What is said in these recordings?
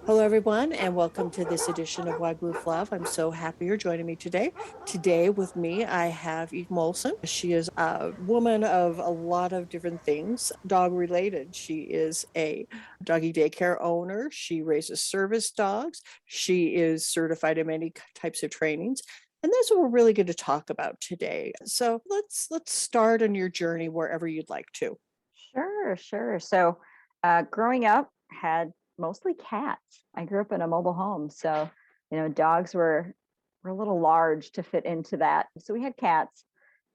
Hello, everyone, and welcome to this edition of Wagyu Fluff. I'm so happy you're joining me today. Today, with me, I have Eve Molson. She is a woman of a lot of different things, dog related. She is a doggy daycare owner. She raises service dogs. She is certified in many types of trainings. And that's what we're really going to talk about today. So let's start on your journey wherever you'd like to. Sure. So, growing up, had mostly cats. I grew up in a mobile home, so dogs were a little large to fit into that. So we had cats,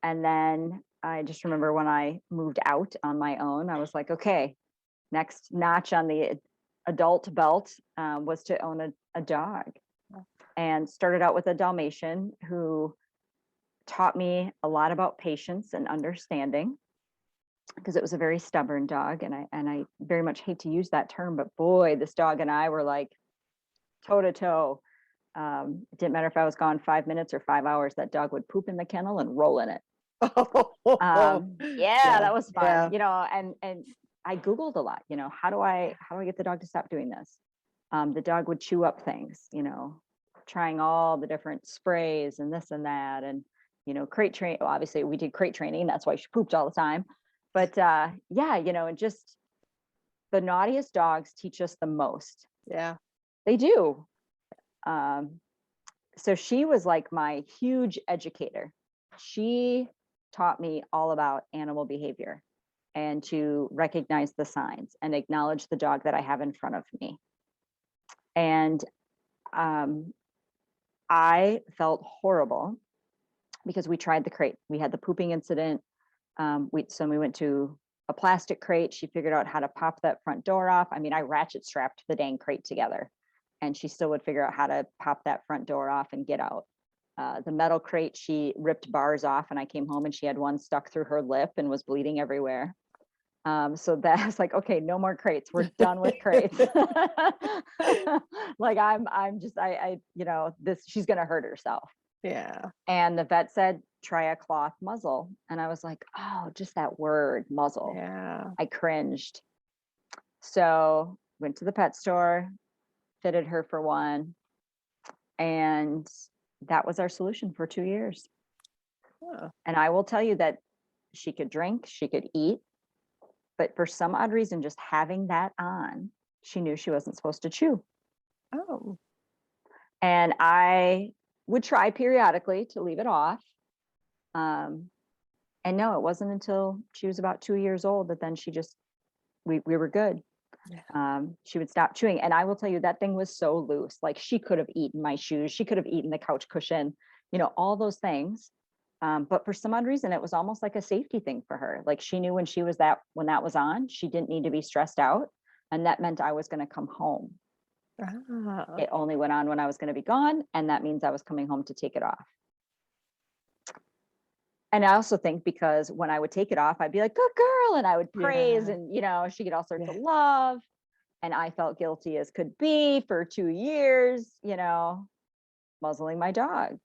and then I just remember when I moved out on my own, I was like, okay, next notch on the adult belt was to own a dog, and started out with a Dalmatian who taught me a lot about patience and understanding because it was a very stubborn dog, and I very much hate to use that term, but boy, this dog and I were like toe to toe. It didn't matter if I was gone 5 minutes or 5 hours, that dog would poop in the kennel and roll in it. Yeah, that was fun. And I Googled a lot, how do I get the dog to stop doing this? The dog would chew up things, trying all the different sprays and this and that. And, crate train, well, obviously we did crate training. That's why she pooped all the time. But yeah, and just the naughtiest dogs teach us the most. Yeah. They do. So she was like my huge educator. She taught me all about animal behavior and to recognize the signs and acknowledge the dog that I have in front of me. And I felt horrible because we tried the crate. We had the pooping incident. We went to a plastic crate. She figured out how to pop that front door off. I mean, I ratchet strapped the dang crate together, and she still would figure out how to pop that front door off and get out. The metal crate, she ripped bars off, and I came home and she had one stuck through her lip and was bleeding everywhere. So that's like, okay, no more crates. We're done with crates. Like she's going to hurt herself. Yeah. And the vet said, try a cloth muzzle. And I was like, oh, just that word, muzzle. Yeah. I cringed. So went to the pet store, fitted her for one. And that was our solution for 2 years. Yeah. And I will tell you that she could drink, she could eat. But for some odd reason, just having that on, she knew she wasn't supposed to chew. Oh. And I would try periodically to leave it off. And no, it wasn't until she was about 2 years old that then we were good. Yeah. She would stop chewing. And I will tell you, that thing was so loose. Like, she could have eaten my shoes. She could have eaten the couch cushion, all those things. But for some odd reason, it was almost like a safety thing for her. Like, she knew when that was on, she didn't need to be stressed out. And that meant I was going to come home. Ah. It only went on when I was going to be gone. And that means I was coming home to take it off. And I also think because when I would take it off, I'd be like, good girl. And I would praise, Yeah. and, she'd get all sorts of love. And I felt guilty as could be for 2 years, muzzling my dog.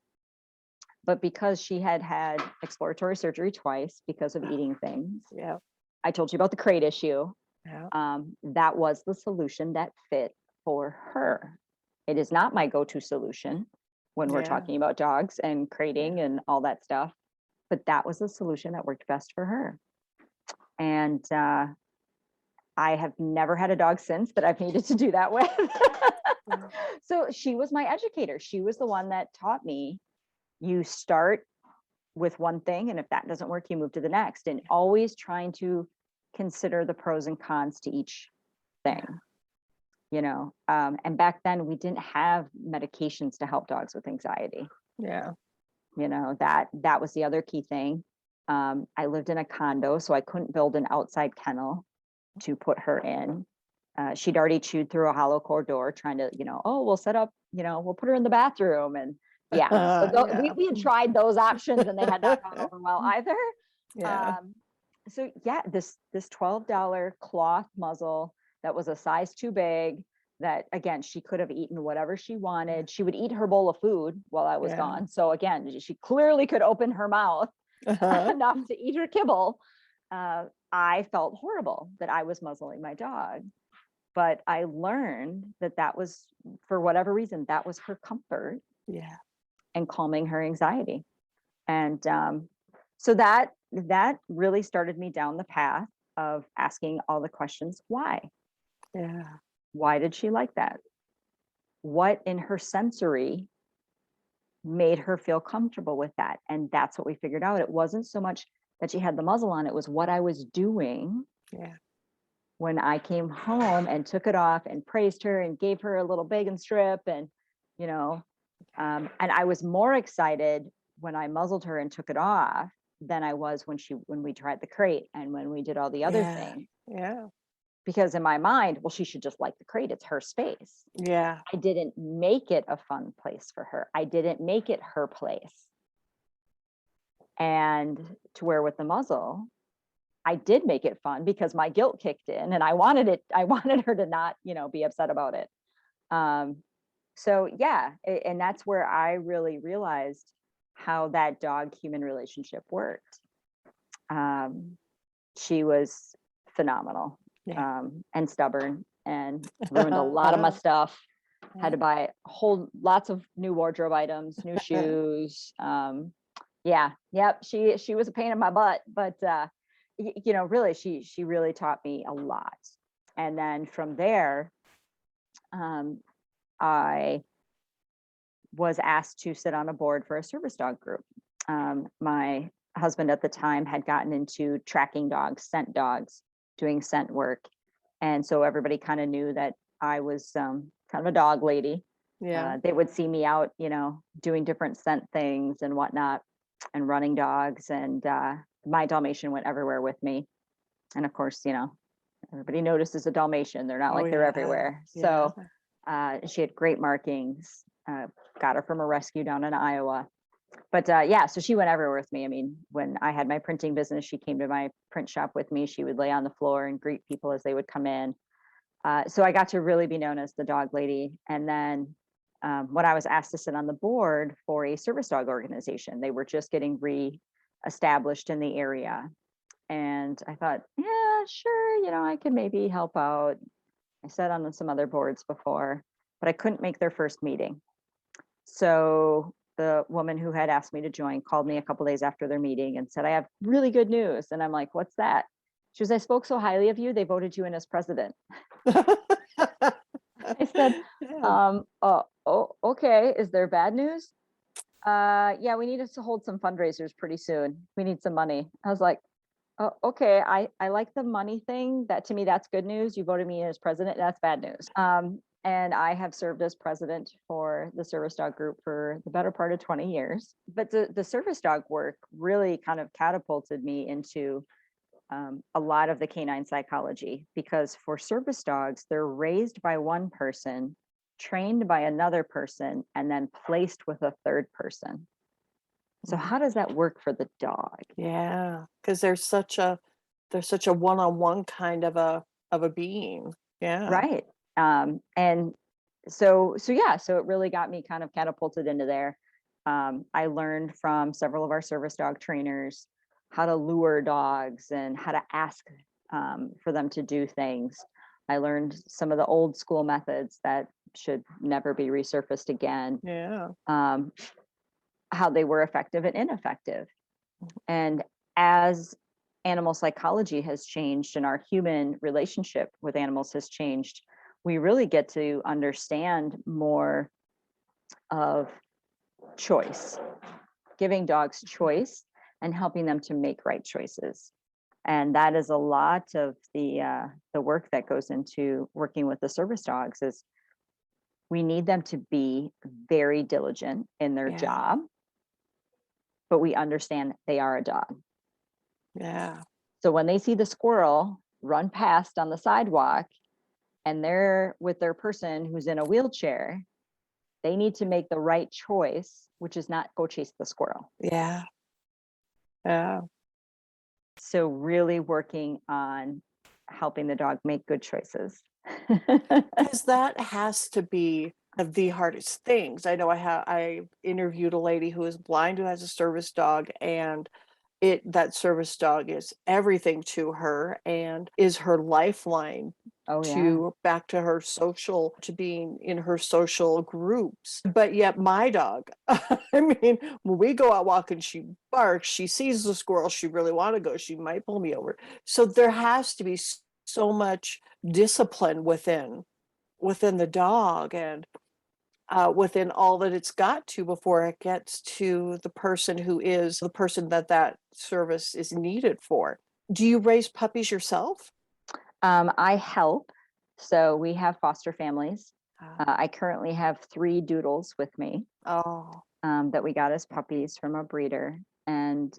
But because she had had exploratory surgery twice because of eating things. Yeah. I told you about the crate issue. Yeah. That was the solution that fit for her. It is not my go-to solution when we're talking about dogs and crating and all that stuff. But that was the solution that worked best for her. And I have never had a dog since that I've needed to do that with. So she was my educator. She was the one that taught me, you start with one thing, and if that doesn't work, you move to the next, and always trying to consider the pros and cons to each thing. And back then we didn't have medications to help dogs with anxiety. Yeah. That was the other key thing. I lived in a condo, so I couldn't build an outside kennel to put her in. She'd already chewed through a hollow core door trying to, we'll set up, we'll put her in the bathroom. And we had tried those options and they had not gone over well either. Yeah. So yeah, this $12 cloth muzzle that was a size too big, that again, she could have eaten whatever she wanted. She would eat her bowl of food while I was gone. So again, she clearly could open her mouth enough to eat her kibble. I felt horrible that I was muzzling my dog. But I learned that that was, for whatever reason, that was her comfort Yeah. and calming her anxiety. And so that really started me down the path of asking all the questions. Yeah. Why did she like that? What in her sensory made her feel comfortable with that? And that's what we figured out. It wasn't so much that she had the muzzle on, it was what I was doing Yeah. when I came home and took it off and praised her and gave her a little bacon strip. And, you know, and I was more excited when I muzzled her and took it off than I was when we tried the crate and when we did all the other Yeah. things. Yeah. Because in my mind, well, she should just like the crate. It's her space. Yeah. I didn't make it a fun place for her. I didn't make it her place. And to where with the muzzle, I did make it fun because my guilt kicked in and I wanted her to not, be upset about it. So yeah, and that's where I really realized how that dog human relationship worked. She was phenomenal, Yeah. and stubborn and ruined a lot of my stuff. Had to buy lots of new wardrobe items, new shoes. Yeah, yep. She was a pain in my butt, but really, she really taught me a lot. And then from there, I was asked to sit on a board for a service dog group. My husband at the time had gotten into tracking dogs, scent dogs, doing scent work. And so everybody kind of knew that I was kind of a dog lady. Yeah. They would see me out, doing different scent things and whatnot and running dogs. And my Dalmatian went everywhere with me. And of course, everybody notices a Dalmatian. They're not Oh, like they're yeah. everywhere. Yeah. So she had great markings. Got her from a rescue down in Iowa. But yeah, so she went everywhere with me. I mean, when I had my printing business, she came to my print shop with me. She would lay on the floor and greet people as they would come in. So I got to really be known as the dog lady. And then when I was asked to sit on the board for a service dog organization, they were just getting re-established in the area. And I thought, yeah, sure, I could maybe help out. I sat on some other boards before, but I couldn't make their first meeting. So the woman who had asked me to join called me a couple days after their meeting and said, I have really good news. And I'm like, what's that? She was, I spoke so highly of you, they voted you in as president. I said, Yeah. oh, okay. Is there bad news? Yeah, we need us to hold some fundraisers pretty soon. We need some money. I was like, oh, okay. I like the money thing. That to me, that's good news. You voted me in as president. That's bad news. And I have served as president for the service dog group for the better part of 20 years. But the service dog work really kind of catapulted me into a lot of the canine psychology, because for service dogs, they're raised by one person, trained by another person, and then placed with a third person. So how does that work for the dog? Yeah. Because they're such a one-on-one kind of a being. Yeah. Right. And so yeah, so it really got me kind of catapulted into there. I learned from several of our service dog trainers how to lure dogs and how to ask for them to do things. I learned some of the old school methods that should never be resurfaced again, Yeah. how they were effective and ineffective. And as animal psychology has changed and our human relationship with animals has changed, we really get to understand more of choice, giving dogs choice and helping them to make right choices. And that is a lot of the work that goes into working with the service dogs. Is we need them to be very diligent in their Yeah. job, but we understand they are a dog. Yeah. So when they see the squirrel run past on the sidewalk and they're with their person who's in a wheelchair, they need to make the right choice, which is not go chase the squirrel. Yeah. Yeah. So really working on helping the dog make good choices. Because that has to be of the hardest things. I know I interviewed a lady who is blind who has a service dog, and that service dog is everything to her and is her lifeline Oh yeah. to back to her social, to being in her social groups. But yet my dog, I mean, when we go out walking, she barks, she sees the squirrel she really want to go, she might pull me over. So there has to be so much discipline within the dog, and within all that it's got to before it gets to the person who is the person that that service is needed for. Do you raise puppies yourself? I help. So we have foster families. Uh, I currently have 3 doodles with me oh, that we got as puppies from a breeder. And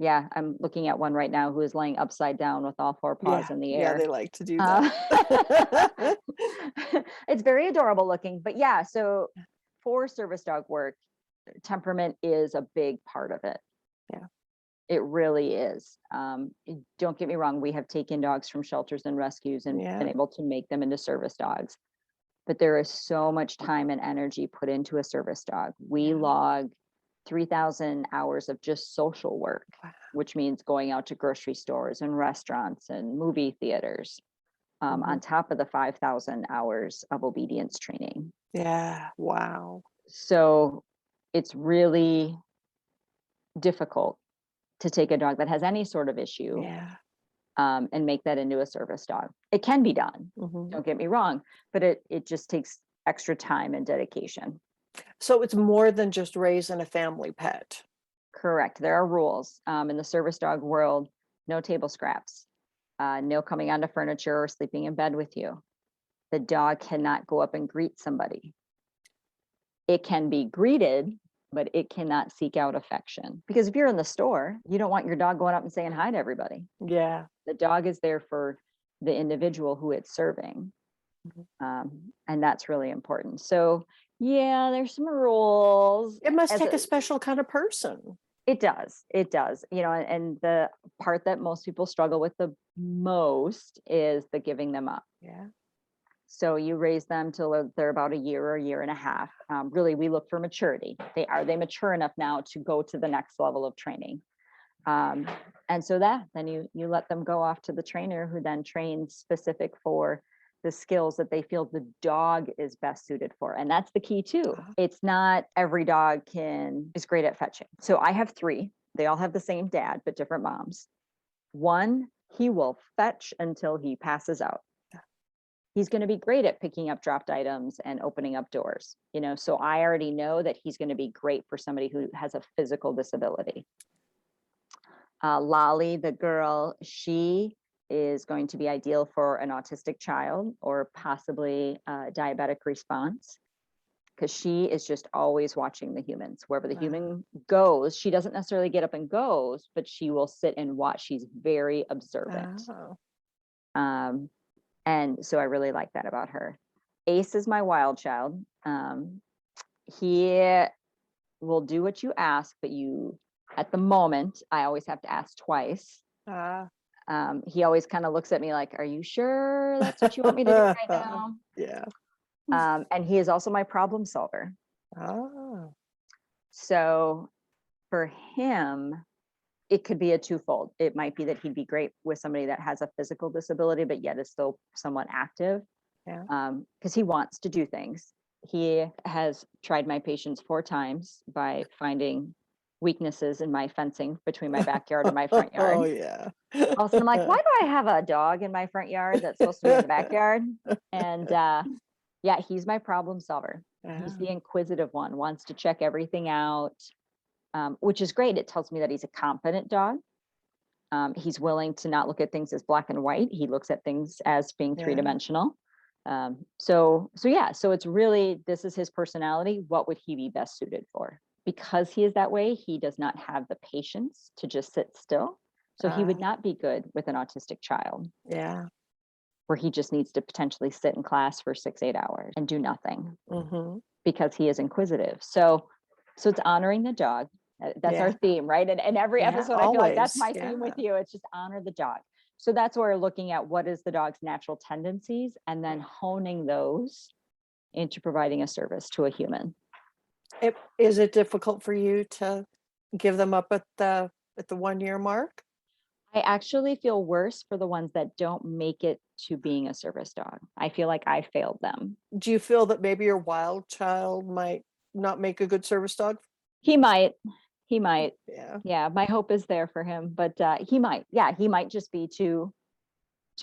yeah, I'm looking at one right now who is laying upside down with all 4 paws yeah, in the yeah, air. they like to do Uh, that. it's very adorable looking. But yeah, so for service dog work, temperament is a big part of it. Yeah, It really is. Don't get me wrong, we have taken dogs from shelters and rescues and yeah, been able to make them into service dogs. But there is so much time and energy put into a service dog. We yeah. log 3,000 hours of just social work, Wow. which means going out to grocery stores and restaurants and movie theaters, on Mhm. top of the 5,000 hours of obedience training. Yeah, wow. So it's really difficult to take a dog that has any sort of issue, Yeah. and make that into a service dog. It can be done, Mhm. don't get me wrong, but it just takes extra time and dedication. So it's more than just raising a family pet. Correct. There are rules in the service dog world. No table scraps, no coming onto furniture or sleeping in bed with you. The dog cannot go up and greet somebody. It can be greeted, but it cannot seek out affection. Because if you're in the store, you don't want your dog going up and saying hi to everybody. Yeah. The dog is there for the individual who it's serving. Mhm. And that's really important. So, yeah, there's some rules. It must As take a, a special kind of person. it does, and the part that most people struggle with the most is the giving them up. Yeah. So you raise them till they're about a year or a year and a half. Really, we look for maturity. Are they mature enough now to go to the next level of training? Um, and so then you let them go off to the trainer, who then trains specific for the skills that they feel the dog is best suited for. And that's the key too. Uh-huh. It's not every dog is great at fetching. So I have 3. They all have the same dad, but different moms. One, he will fetch until he passes out. He's going to be great at picking up dropped items and opening up doors, so I already know that he's going to be great for somebody who has a physical disability. Lolly, the girl, she is going to be ideal for an autistic child or possibly diabetic response, because she is just always watching the humans. Wherever the human goes, she doesn't necessarily get up and goes, but she will sit and watch. She's very observant. Oh. And so I really like that about her. Ace is my wild child. He will do what you ask, but at the moment, I always have to ask twice. He always kind of looks at me like, are you sure that's what you want me to do right now? Yeah. And he is also my problem solver. Oh. So for him, it could be a twofold. It might be that he'd be great with somebody that has a physical disability, but yet is still somewhat active. Yeah. Because he wants to do things. He has tried my patience 4 times by finding weaknesses in my fencing between my backyard and my front yard. Oh yeah. All of a sudden, I'm like, why do I have a dog in my front yard that's supposed to be in the backyard? And yeah, he's my problem solver. He's the inquisitive one, wants to check everything out, which is great. It tells me that he's a confident dog. He's willing to not look at things as black and white. He looks at things as being 3-dimensional. So it's really, this is his personality. What would he be best suited for? Because he is that way, he does not have the patience to just sit still. So he would not be good with an autistic child. Yeah. Where he just needs to potentially sit in class for 6-8 hours and do nothing, because he is inquisitive. So it's honoring the dog. That's our theme, right? And every episode, I feel like that's my theme with you. It's just honor the dog. So that's where we're looking at what is the dog's natural tendencies and then honing those into providing a service to a human. Is it difficult for you to give them up at the at the 1 year mark? I actually feel worse for the ones that don't make it to being a service dog. I feel like I failed them. Do you feel that maybe your wild child might not make a good service dog? He might. He might. Yeah. Yeah, my hope is there for him, but he might. Yeah, he might just be too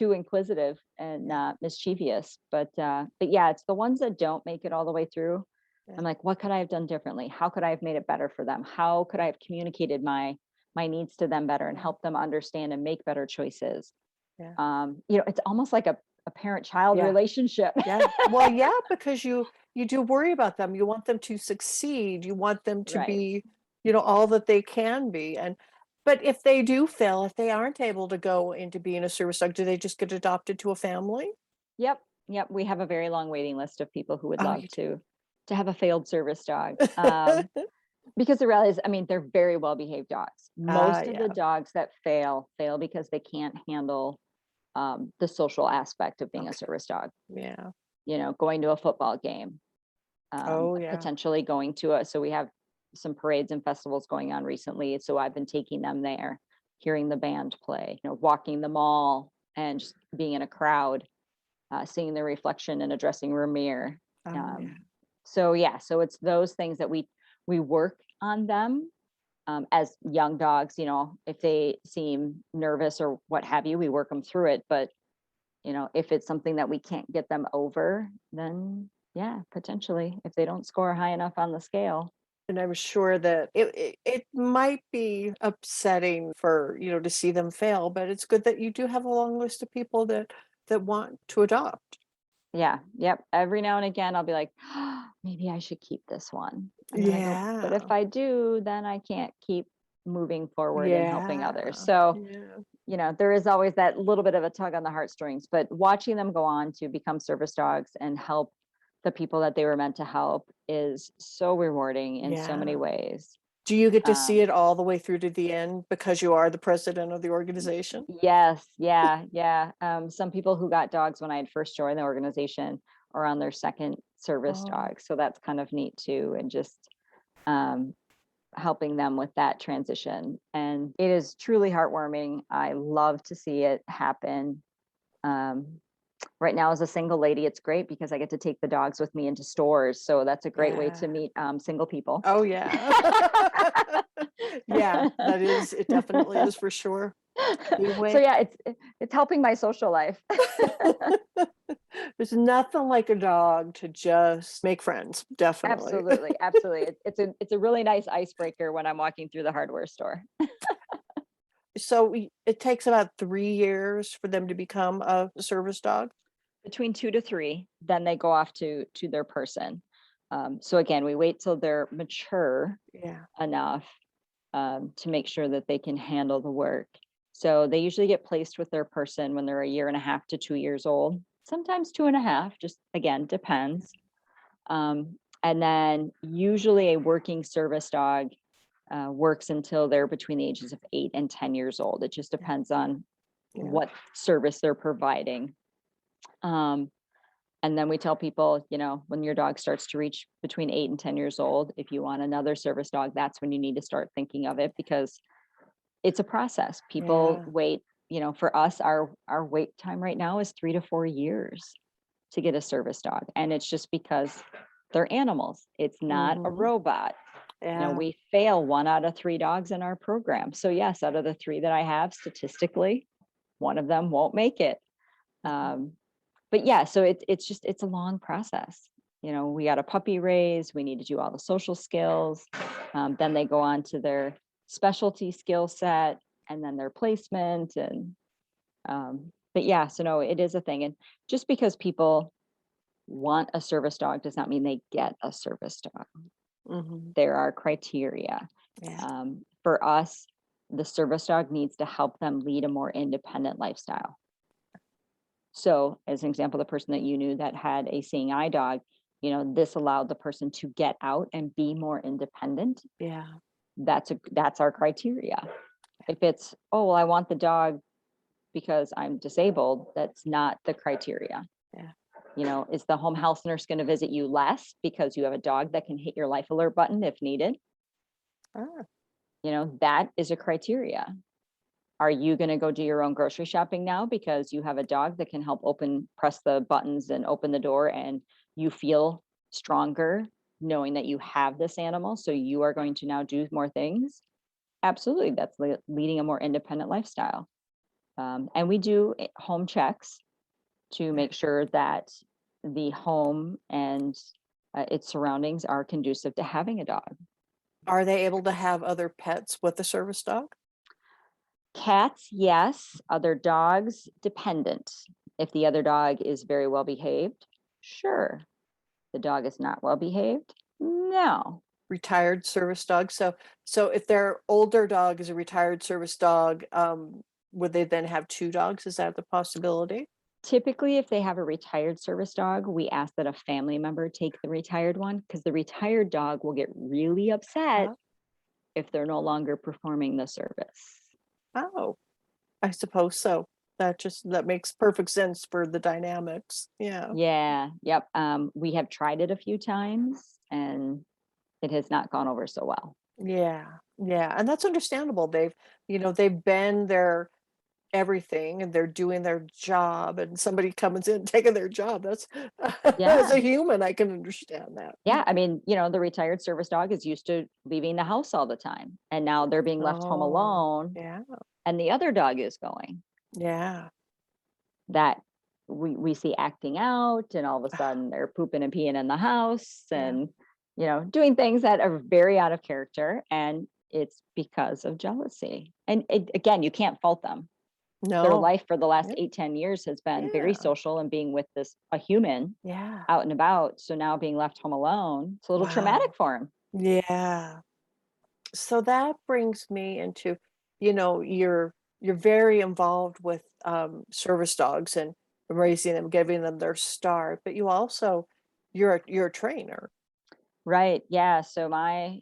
inquisitive and mischievous. But yeah, it's the ones that don't make it all the way through. Yeah. I'm like, what could I have done differently? How could I have made it better for them? How could I have communicated my needs to them better and help them understand and make better choices? Yeah. It's almost like a parent-child Yeah. relationship. Yeah. Well, yeah, because you do worry about them. You want them to succeed. You want them to Right. be, all that they can be. And but if they do fail, if they aren't able to go into being a service dog, do they just get adopted to a family? Yep. Yep. We have a very long waiting list of people who would Oh, love you to have a failed service dog. do. Because the reality is, I mean, they're very well behaved dogs. Ah, Most of the yeah. dogs that fail because they can't handle the social aspect of being a Okay. service dog. Yeah. Going to a football game, Oh, yeah. potentially going to so we have some parades and festivals going on recently. So I've been taking them there, hearing the band play, walking the mall and just being in a crowd, seeing their reflection in a dressing room mirror. Oh, yeah. So yeah, so it's those things that we work on them as young dogs. If they seem nervous or what have you, we work them through it. But if it's something that we can't get them over, then yeah, potentially, if they don't score high enough on the scale. And I'm sure that it might be upsetting for, to see them fail, but it's good that you do have a long list of people that want to adopt. Yeah, yep. Every now and again, I'll be like, maybe I should keep this one. And then I go, but if Yeah. I do, then I can't keep moving forward and helping others. Yeah. So, Yeah. there is always that little bit of a tug on the heartstrings, but watching them go on to become service dogs and help the people that they were meant to help is so rewarding in so many Yeah. ways. Do you get to see Um, it all the way through to the end because you are the president of the organization? yes, yeah, yeah. Some people who got dogs when I had first joined the organization are on their second service Oh, dog. So that's kind of neat too. And just um, helping them with that transition. And it is truly heartwarming. I love to see it happen. Um, right now, as a single lady, it's great because I get to take the dogs with me into stores. So that's a great way to yeah. meet single people. Oh, yeah. Yeah, that is, it definitely is for sure. We So wait. yeah, it's helping my social life. There's nothing like a dog to just make friends, definitely. Absolutely, absolutely. It's a really nice icebreaker when I'm walking through the hardware store. So it takes about 3 years for them to become a service dog? Between 2 to 3, then they go off to their person. So again, we wait till they're mature Yeah. enough to make sure that they can handle the work. So they usually get placed with their person when they're a year and a half to 2 years old. Sometimes 2.5, just again depends. And then usually a working service dog works until they're between the ages of 8 and 10 years old. It just Yeah. depends on Yeah. what service they're providing. Um, and then we tell people, when your dog starts to reach between 8 and 10 years old, if you want another service dog, that's when you need to start thinking of it because it's a process. People Yeah. wait, for us, our wait time right now is 3 to 4 years to get a service dog. And it's just because they're animals. It's not a Mhm. robot. Yeah. We fail 1 out of 3 dogs in our program. So yes, out of the 3 that I have, statistically, one of them won't make it. Um, but yeah, so it's a long process. We got a puppy raise, we need to do all the social skills. Then they go on to their specialty skill set and then their placement. But yeah, so no, it is a thing. And just because people want a service dog does not mean they get a service dog. Mhm. There are criteria. Yeah. For us, the service dog needs to help them lead a more independent lifestyle. So, as an example, the person that you knew that had a seeing eye dog, this allowed the person to get out and be more independent. Yeah. That's our criteria. If it's, oh, well, I want the dog because I'm disabled, that's not the criteria. Yeah. Is the home health nurse going to visit you less because you have a dog that can hit your life alert button if needed? Ah. that is a criteria. Are you going to go do your own grocery shopping now because you have a dog that can help press the buttons and open the door, and you feel stronger knowing that you have this animal, so you are going to now do more things? Absolutely. That's leading a more independent lifestyle. And we do home checks to make sure that the home and its surroundings are conducive to having a dog. Are they able to have other pets with the service dog? Cats, yes. Other dogs, dependent. If the other dog is very well behaved, sure. The dog is not well behaved, no. Retired service dog. So if their older dog is a retired service dog, would they then have two dogs? Is that the possibility? Typically, if they have a retired service dog, we ask that a family member take the retired one, because the retired dog will get really upset if they're no longer performing the service. Oh, I suppose so. That makes perfect sense for the dynamics. Yeah. Yeah, yep. We have tried it a few times and it has not gone over so well. Yeah. Yeah. And that's understandable. They've been their everything and they're doing their job and somebody comes in taking their job. That's as Yeah. a human, I can understand that. Yeah. I mean, the retired service dog is used to leaving the house all the time. And now they're being left home Oh, alone yeah. and the other dog is going. Yeah. That we see acting out, and all of a sudden they're pooping and peeing in the house Yeah. and doing things that are very out of character, and it's because of jealousy. And again, you can't fault them. Their No. life for the last Yeah. 8-10 years has been very Yeah. social and being with a human Yeah. out and about. So now being left home alone, it's a little traumatic Wow. for him. Yeah. So that brings me into, you're very involved with service dogs and raising them, giving them their start, but you're a trainer. Right. Yeah. So my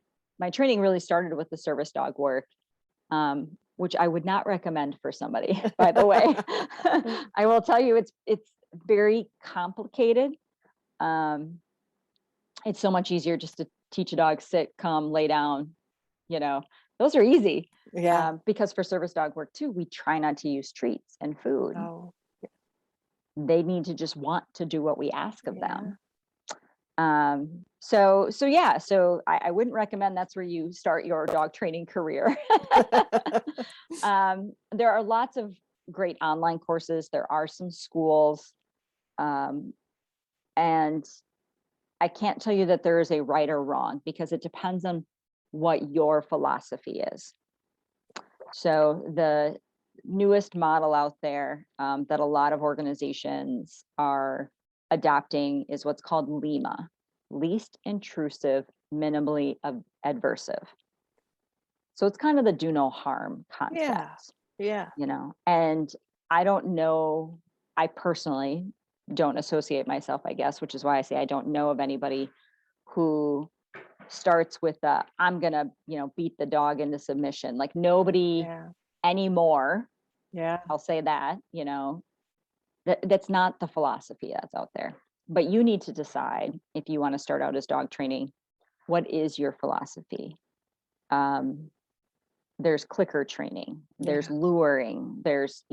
training really started with the service dog work, which I would not recommend for somebody, by the way. I will tell you, it's very complicated. Um, it's so much easier just to teach a dog sit, come, lay down. You know, those are easy. Yeah. Because for service dog work too, we try not to use treats and food. Oh, They need to just want to do what we ask of yeah. them. So yeah, so I wouldn't recommend that's where you start your dog training career. There are lots of great online courses. There are some schools. And I can't tell you that there is a right or wrong, because it depends on what your philosophy is. So the newest model out there, that a lot of organizations are adopting, is what's called LIMA, least intrusive, minimally adversive. So it's kind of the do no harm concept. Yeah. And I don't know, I personally don't associate myself, I guess, which is why I say I don't know of anybody who starts with I'm gonna beat the dog into submission. Like, nobody Yeah. anymore, Yeah. I'll say that. That's not the philosophy that's out there. But you need to decide, if you want to start out as dog training, what is your philosophy. There's clicker training, there's luring, there's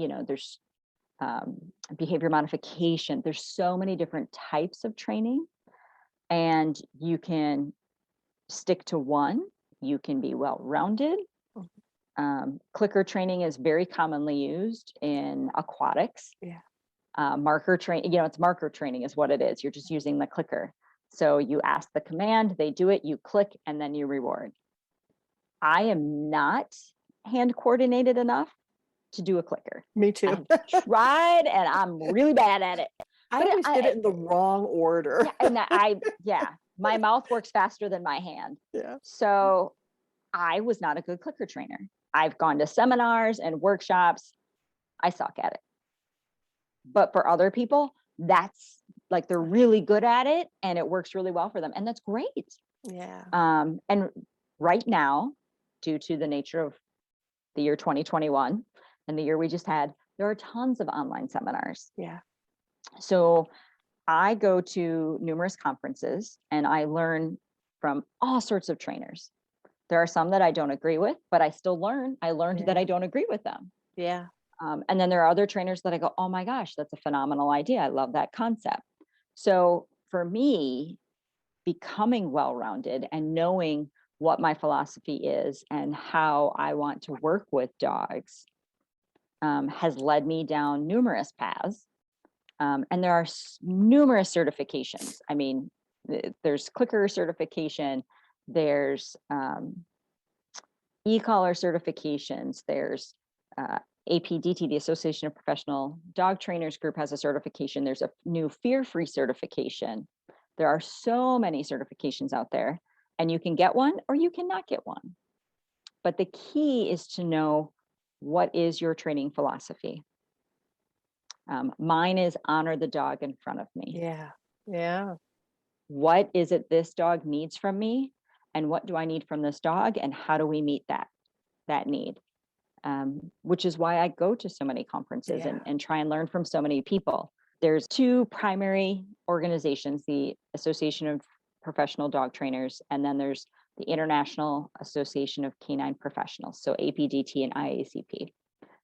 behavior modification. There's so many different types of training, and you can stick to one. You can be well-rounded. Clicker training is very commonly used in aquatics. Marker training, it's marker training is what it is. You're just using the clicker. So you ask the command, they do it, you click, and then you reward. I am not hand coordinated enough to do a clicker. Me too. I've tried and I'm really bad at it. I always did it in the wrong order. My mouth works faster than my hand. Yeah. So I was not a good clicker trainer. I've gone to seminars and workshops. I suck at it. But for other people, that's like, they're really good at it and it works really well for them. And that's great. Yeah. And right now, due to the nature of the year 2021 and the year we just had, there are tons of online seminars. Yeah. So I go to numerous conferences and I learn from all sorts of trainers. There are some that I don't agree with, but I still learn. I learned that I Yeah. don't agree with them. Yeah. And then there are other trainers that I go, oh my gosh, that's a phenomenal idea. I love that concept. So for me, becoming well-rounded and knowing what my philosophy is and how I want to work with dogs has led me down numerous paths. And there are numerous certifications. I mean, there's clicker certification, there's e-collar certifications, there's APDT, the Association of Professional Dog Trainers group has a certification. There's a new fear-free certification. There are so many certifications out there, and you can get one or you cannot get one. But the key is to know, what is your training philosophy? Mine is honor the dog in front of me. Yeah. Yeah. What is it this dog needs from me? And what do I need from this dog? And how do we meet that need? Which is why I go to so many conferences Yeah. and try and learn from so many people. There's two primary organizations, the Association of Professional Dog Trainers, and then there's the International Association of Canine Professionals, so APDT and IACP.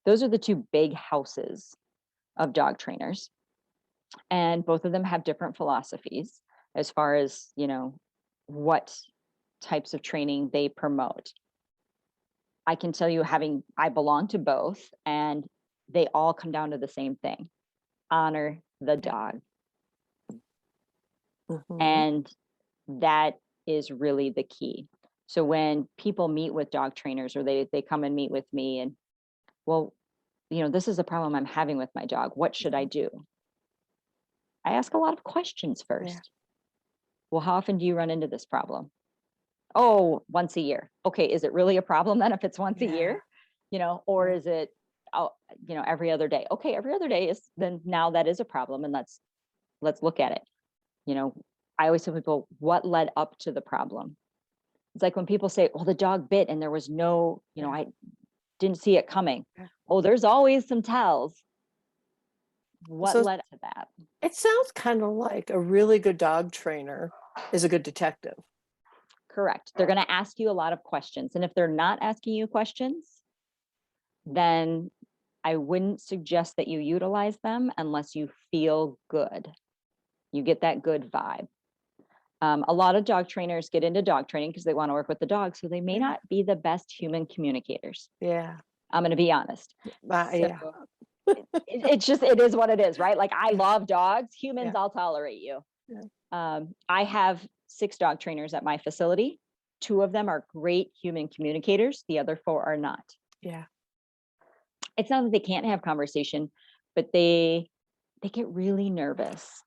Those are the two big houses of dog trainers. And both of them have different philosophies as far as, what types of training they promote. I can tell you, I belong to both, and they all come down to the same thing: honor the dog. Mhm. And that is really the key. So when people meet with dog trainers, or they come and meet with me, and, well, this is a problem I'm having with my dog, what should I do? I ask a lot of questions Yeah. first. Well, how often do you run into this problem? Oh, once a year. Okay, is it really a problem then if it's once a Yeah. year? Or Yeah. is it, every other day? Okay, every other day is, then now that is a problem, and let's look at it. I always tell people, what led up to the problem? It's like when people say, well, the dog bit and there was no, Yeah. I didn't see it coming. Yeah. Oh, there's always some tells. What So led to that? it sounds kind of like a really good dog trainer is a good detective. Correct. They're going to ask you a lot of questions. And if they're not asking you questions, then I wouldn't suggest that you utilize them unless you feel good. You get that good vibe. A lot of dog trainers get into dog training because they want to work with the dog, so they may Yeah. not be the best human communicators. Yeah. I'm going to be honest. Yeah. It is what it is, right? Like, I love dogs. Humans, Yeah. I'll tolerate you. Yeah. I have 6 dog trainers at my facility. 2 of them are great human communicators. The other 4 are not. Yeah. It's not that they can't have conversation, but they get really nervous,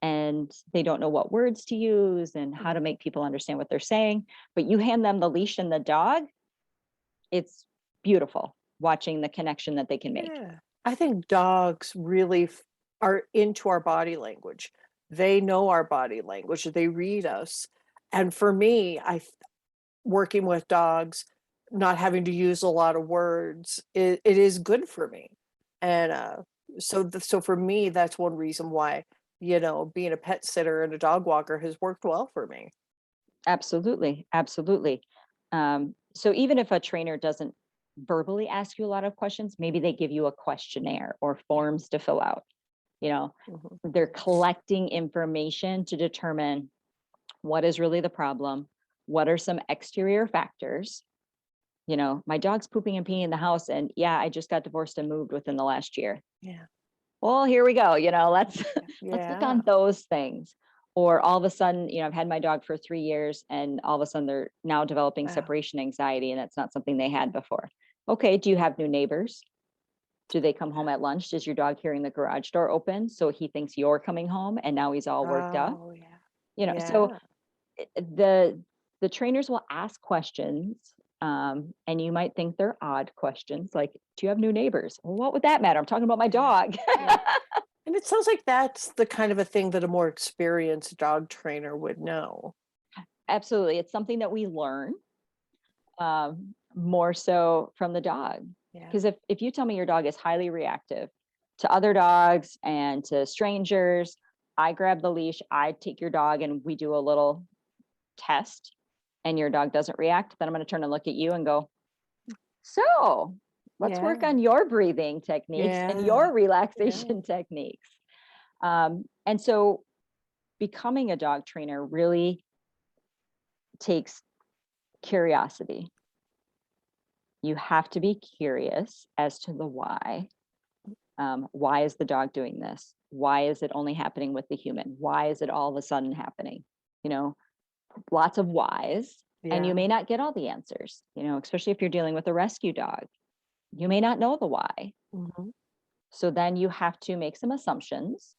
and they don't know what words to use and how to make people understand what they're saying. But you hand them the leash and the dog, it's beautiful watching the connection that they can make. Yeah. I think dogs really are into our body language. They know our body language. They read us. And for me, working with dogs, not having to use a lot of words, it is good for me. And so for me, that's one reason why, being a pet sitter and a dog walker has worked well for me. Absolutely. Absolutely. So even if a trainer doesn't verbally ask you a lot of questions, maybe they give you a questionnaire or forms to fill out. Mhm. They're collecting information to determine what is really the problem, what are some exterior factors. My dog's pooping and peeing in the house, and yeah, I just got divorced and moved within the last year. Yeah. Well, here we go. Let's let's look Yeah. on those things. Or all of a sudden, I've had my dog for 3 years, and all of a sudden they're now developing Wow. separation anxiety, and that's not something they had before. Okay, do you have new neighbors? Do they come home at lunch? Does your dog hearing the garage door open so he thinks you're coming home, and now he's all worked up? Oh, yeah. So Yeah. the trainers will ask questions, and you might think they're odd questions, like, do you have new neighbors? Well, what would that matter? I'm talking about my dog. Yeah. And it sounds like that's the kind of a thing that a more experienced dog trainer would know. Absolutely. It's something that we learn, more so from the dog. Yeah. Because if you tell me your dog is highly reactive to other dogs and to strangers, I grab the leash, I take your dog, and we do a little test. and your dog doesn't react, then I'm going to turn and look at you and go, so let's work Yeah. on your breathing techniques and your Yeah. relaxation techniques. And so becoming a dog trainer really takes curiosity. You have to be curious as to the why. Why is the dog doing this? Why is it only happening with the human? Why is it all of a sudden happening? You know, lots of whys. And you Yeah. may not get all the answers, you know, especially if you're dealing with a rescue dog. You may not know the why. Mhm. So then you have to make some assumptions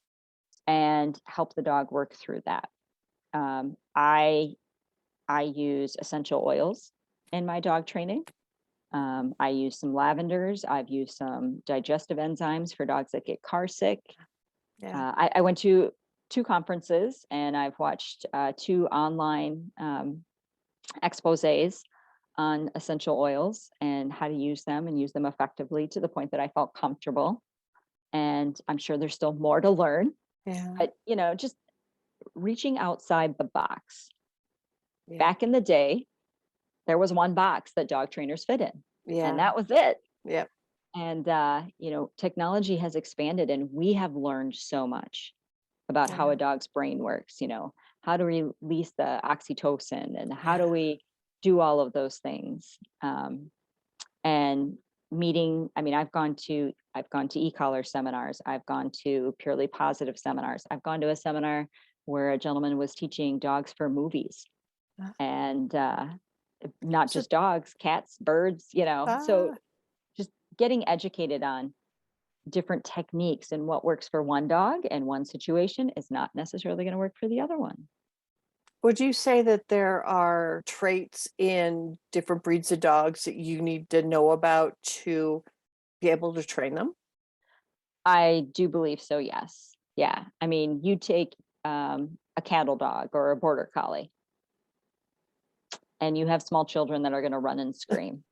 and help the dog work through that. I use essential oils in my dog training. I use some lavenders. I've used some digestive enzymes for dogs that get car sick. Yeah. I went to 2 conferences and I've watched 2 online exposés on essential oils and how to use them and use them effectively to the point that I felt comfortable. And I'm sure there's still more to learn, Yeah. but you know, just reaching outside the box. Yeah. Back in the day, there was one box that dog trainers fit in, and Yeah. that was it. Yep. And you know, technology has expanded and we have learned so much about how Yeah. a dog's brain works, you know, how to release the oxytocin and how Yeah. do we do all of those things. And meeting, I mean, I've gone to e-collar seminars, I've gone to purely positive seminars, I've gone to a seminar where a gentleman was teaching dogs for movies, Uh, and not So, just dogs, cats, birds, you know. So ah, just getting educated on different techniques and what works for one dog and one situation is not necessarily going to work for the other one. would you say that there are traits in different breeds of dogs that you need to know about to be able to train them? I do believe so, yes. Yeah. I mean, you take a cattle dog or a border collie, and you have small children that are going to run and scream.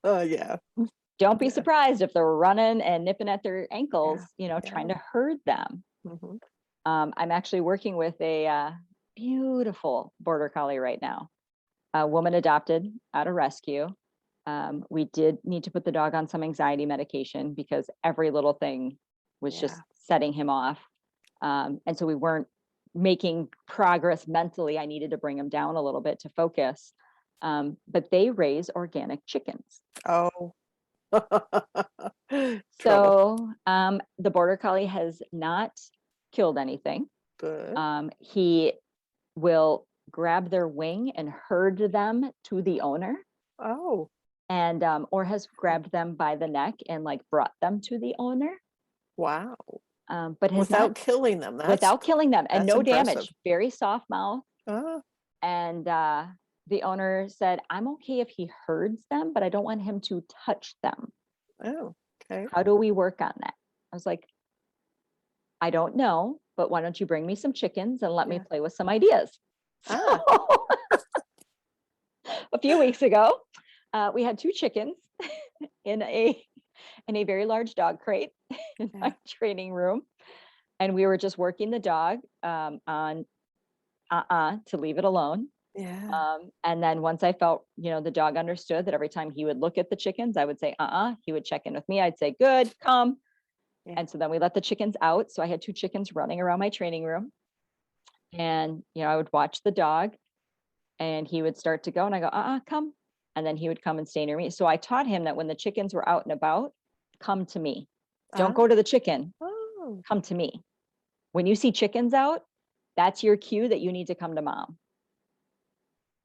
Yeah. Don't be Yeah. surprised if they're running and nipping at their Yeah. ankles, you know, Yeah. trying to herd them. Mhm. I'm actually working with a beautiful border collie right now, a woman adopted out of rescue. We did need to put the dog on some anxiety medication because every little thing was just Yeah. setting him off. And so we weren't making progress mentally. I needed to bring him down a little bit to focus. But they raise organic chickens. Oh. Trouble. So the border collie has not killed anything. Good. He will grab their wing and herd them to the owner, Oh. and or has grabbed them by the neck and like brought them to the owner, Wow. but has not, Without killing them. without killing them, and That's no impressive. damage, very soft mouth. Ah, And the owner said, I'm okay if he herds them, but I don't want him to touch them. oh, okay. How do we work on that? I was like, I don't know, but why don't you bring me some chickens and let me Yeah. play with some ideas? So Ah, a few weeks ago, we had 2 chickens in a very large dog crate in yeah. my training room, and we were just working the dog on to leave it alone. Yeah. And then once I felt, you know, the dog understood that every time he would look at the chickens, I would say he would check in with me. I'd say, good, come. Yeah. And so then we let the chickens out. So I had 2 chickens running around my training room, and you know, I would watch the dog, and he would start to go, and I go, come. And then he would come and stay near me. So I taught him that when the chickens were out and about, come to me. Don't Ah. go to the chicken, Oh. come to me. When you see chickens out, that's your cue that you need to come to mom.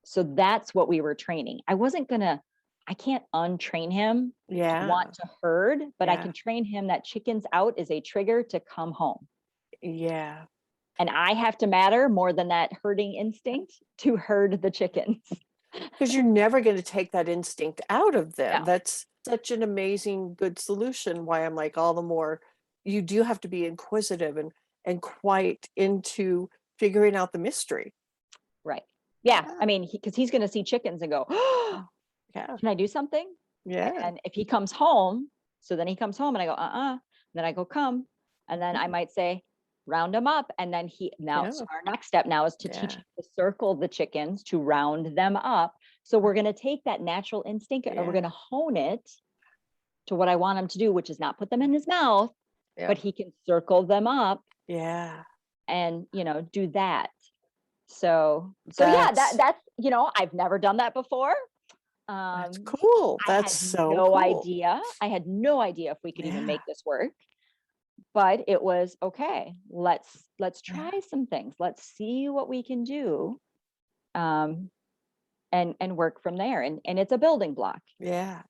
So that's what we were training. I can't untrain him to Yeah. want to herd, but I Yeah. can train him that chickens out is a trigger to come home. Yeah. And I have to matter more than that herding instinct to herd the chickens. Because you're never going to take that instinct out of them. No. That's such an amazing, good solution. Why I'm like, all the more you do have to be inquisitive and quite into figuring out the mystery. Right. Yeah. Yeah. I mean, because he's going to see chickens and go, oh, Oh, yeah. can I do something? Yeah. And if he comes home, so then he comes home and I go, then I go, come. And then I Mhm. might say, round them up. And then Yeah. so our next step now is to teach Yeah. him to circle the chickens to round them up. So we're going to take that natural instinct and we're going Yeah. to hone it to what I want him to do, which is not put them in his mouth, Yeah. but he can circle them up Yeah. and, do that. So yeah, that's, I've never done that before. That's Um, cool. I That's had so no cool. idea. I had no idea if we could even Yeah. make this work. But it was okay. Let's Yeah. try some things. Let's see what we can do. And work from there. And it's a building block. Yeah.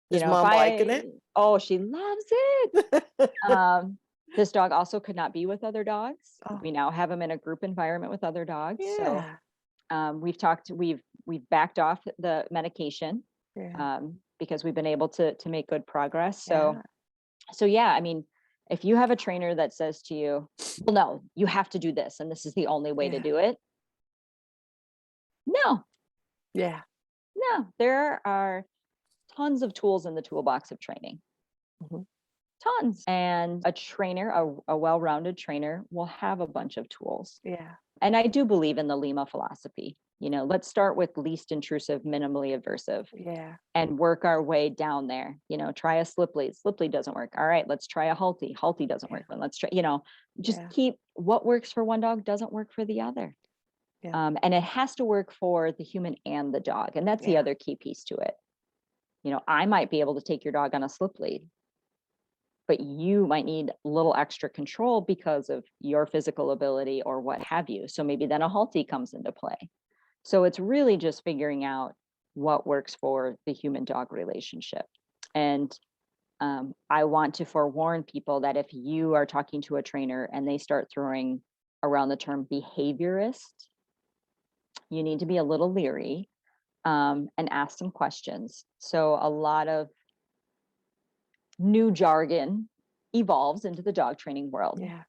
Is If mom liking I it? oh, she loves it. This dog also could not be with other dogs. Oh, We now have him in a group environment with other dogs. So yeah. we've backed off the medication Yeah. because we've been able to make good progress. Yeah. So yeah, I mean, if you have a trainer that says to you, well, no, you have to do this, and this is the only way to Yeah. do it. No, Yeah. no, there are tons of tools in the toolbox of training. Mhm. Tons. And a trainer, a well-rounded trainer will have a bunch of tools. Yeah. And I do believe in the Lima philosophy. Let's start with least intrusive, minimally aversive, Yeah. and work our way down there. Try a slip lead. Slip lead doesn't work. All right, let's try a halty. Halty doesn't Yeah. work. Then let's try, just Yeah. keep what works for one dog doesn't work for the other. Yeah. And it has to work for the human and the dog. And that's the Yeah. other key piece to it. I might be able to take your dog on a slip lead, but you might need a little extra control because of your physical ability or what have you. So maybe then a halty comes into play. So it's really just figuring out what works for the human dog relationship. And I want to forewarn people that if you are talking to a trainer and they start throwing around the term behaviorist, you need to be a little leery and ask some questions. So a lot of new jargon evolves into the dog training world. Yeah.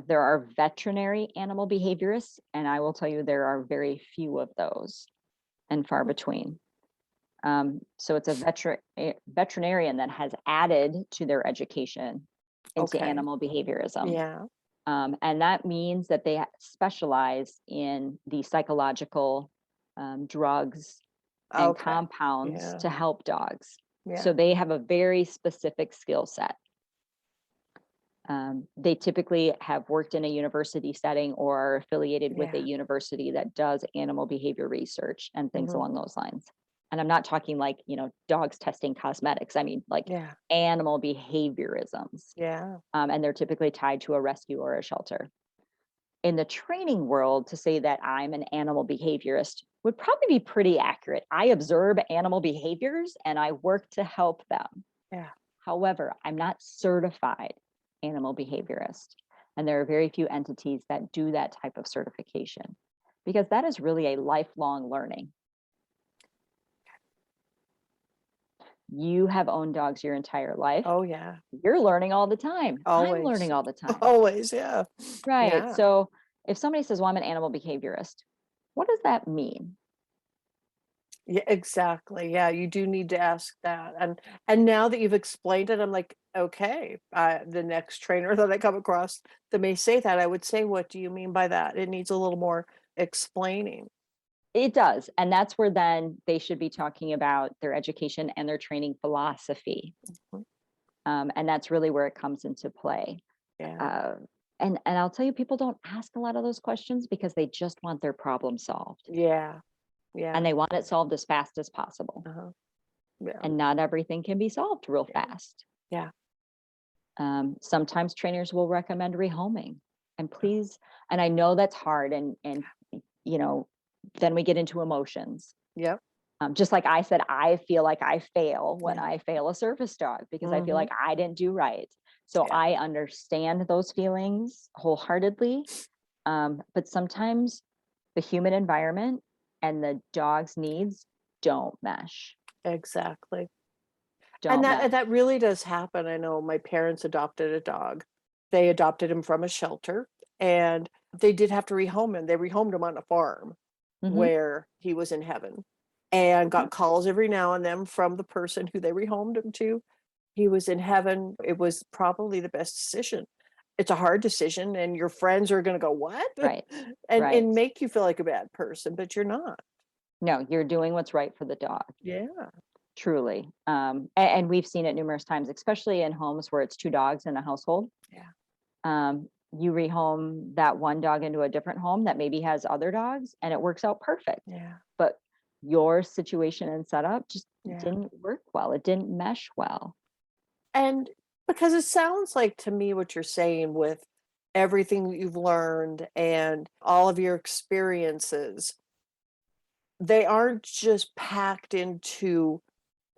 There are veterinary animal behaviorists, and I will tell you there are very few of those and far between. So it's a veterinarian that has added to their education into Okay. animal behaviorism. Yeah. And that means that they specialize in the psychological drugs and Okay. compounds Yeah. to help dogs. So Yeah. they have a very specific skill set. They typically have worked in a university setting or are affiliated with a Yeah. university that does animal behavior research and things Mhm. along those lines. And I'm not talking like, dogs testing cosmetics. I mean, like Yeah. animal behaviorisms. Yeah. And they're typically tied to a rescue or a shelter. In the training world, to say that I'm an animal behaviorist would probably be pretty accurate. I observe animal behaviors and I work to help them. Yeah. However, I'm not certified animal behaviorist. And there are very few entities that do that type of certification because that is really a lifelong learning. You have owned dogs your entire life. Oh, yeah. You're learning all the time. I'm Always. learning all the time. Always. Yeah. Right. Yeah. So if somebody says, well, I'm an animal behaviorist, what does that mean? Yeah, exactly. Yeah, you do need to ask that. And now that you've explained it, I'm like, okay, the next trainer that I come across that may say that, I would say, what do you mean by that? It needs a little more explaining. It does. And that's where then they should be talking about their education and their training philosophy. Mhm. And that's really where it comes into play. Yeah. And I'll tell you, people don't ask a lot of those questions because they just want their problem solved. Yeah. Yeah. And they want it solved as fast as possible. Uh-huh. Yeah. And not everything can be solved real fast. Yeah. Sometimes trainers will recommend rehoming. And please, and I know that's hard. And then we get into emotions. Yep. Just like I said, I feel like I fail when Yeah. I fail a service dog because I feel Mhm. like I didn't do right. So Yeah. I understand those feelings wholeheartedly. But sometimes the human environment and the dog's needs don't mesh. Exactly. And Don't mesh. that really does happen. I know my parents adopted a dog. They adopted him from a shelter and they did have to rehome him. They rehomed him on a farm Mhm. where he was in heaven and got calls every now and then from the person who they rehomed him to. He was in heaven. It was probably the best decision. it's a hard decision and your friends are going to go, what? Right. and Right. and make you feel like a bad person, but you're not. No, you're doing what's right for the dog. Yeah. Truly. And we've seen it numerous times, especially in homes where it's two dogs in a household. Yeah. You rehome that one dog into a different home that maybe has other dogs and it works out perfect. Yeah. But your situation and setup just Yeah. didn't work well. It didn't mesh well. And because it sounds like to me what you're saying with everything that you've learned and all of your experiences, they aren't just packed into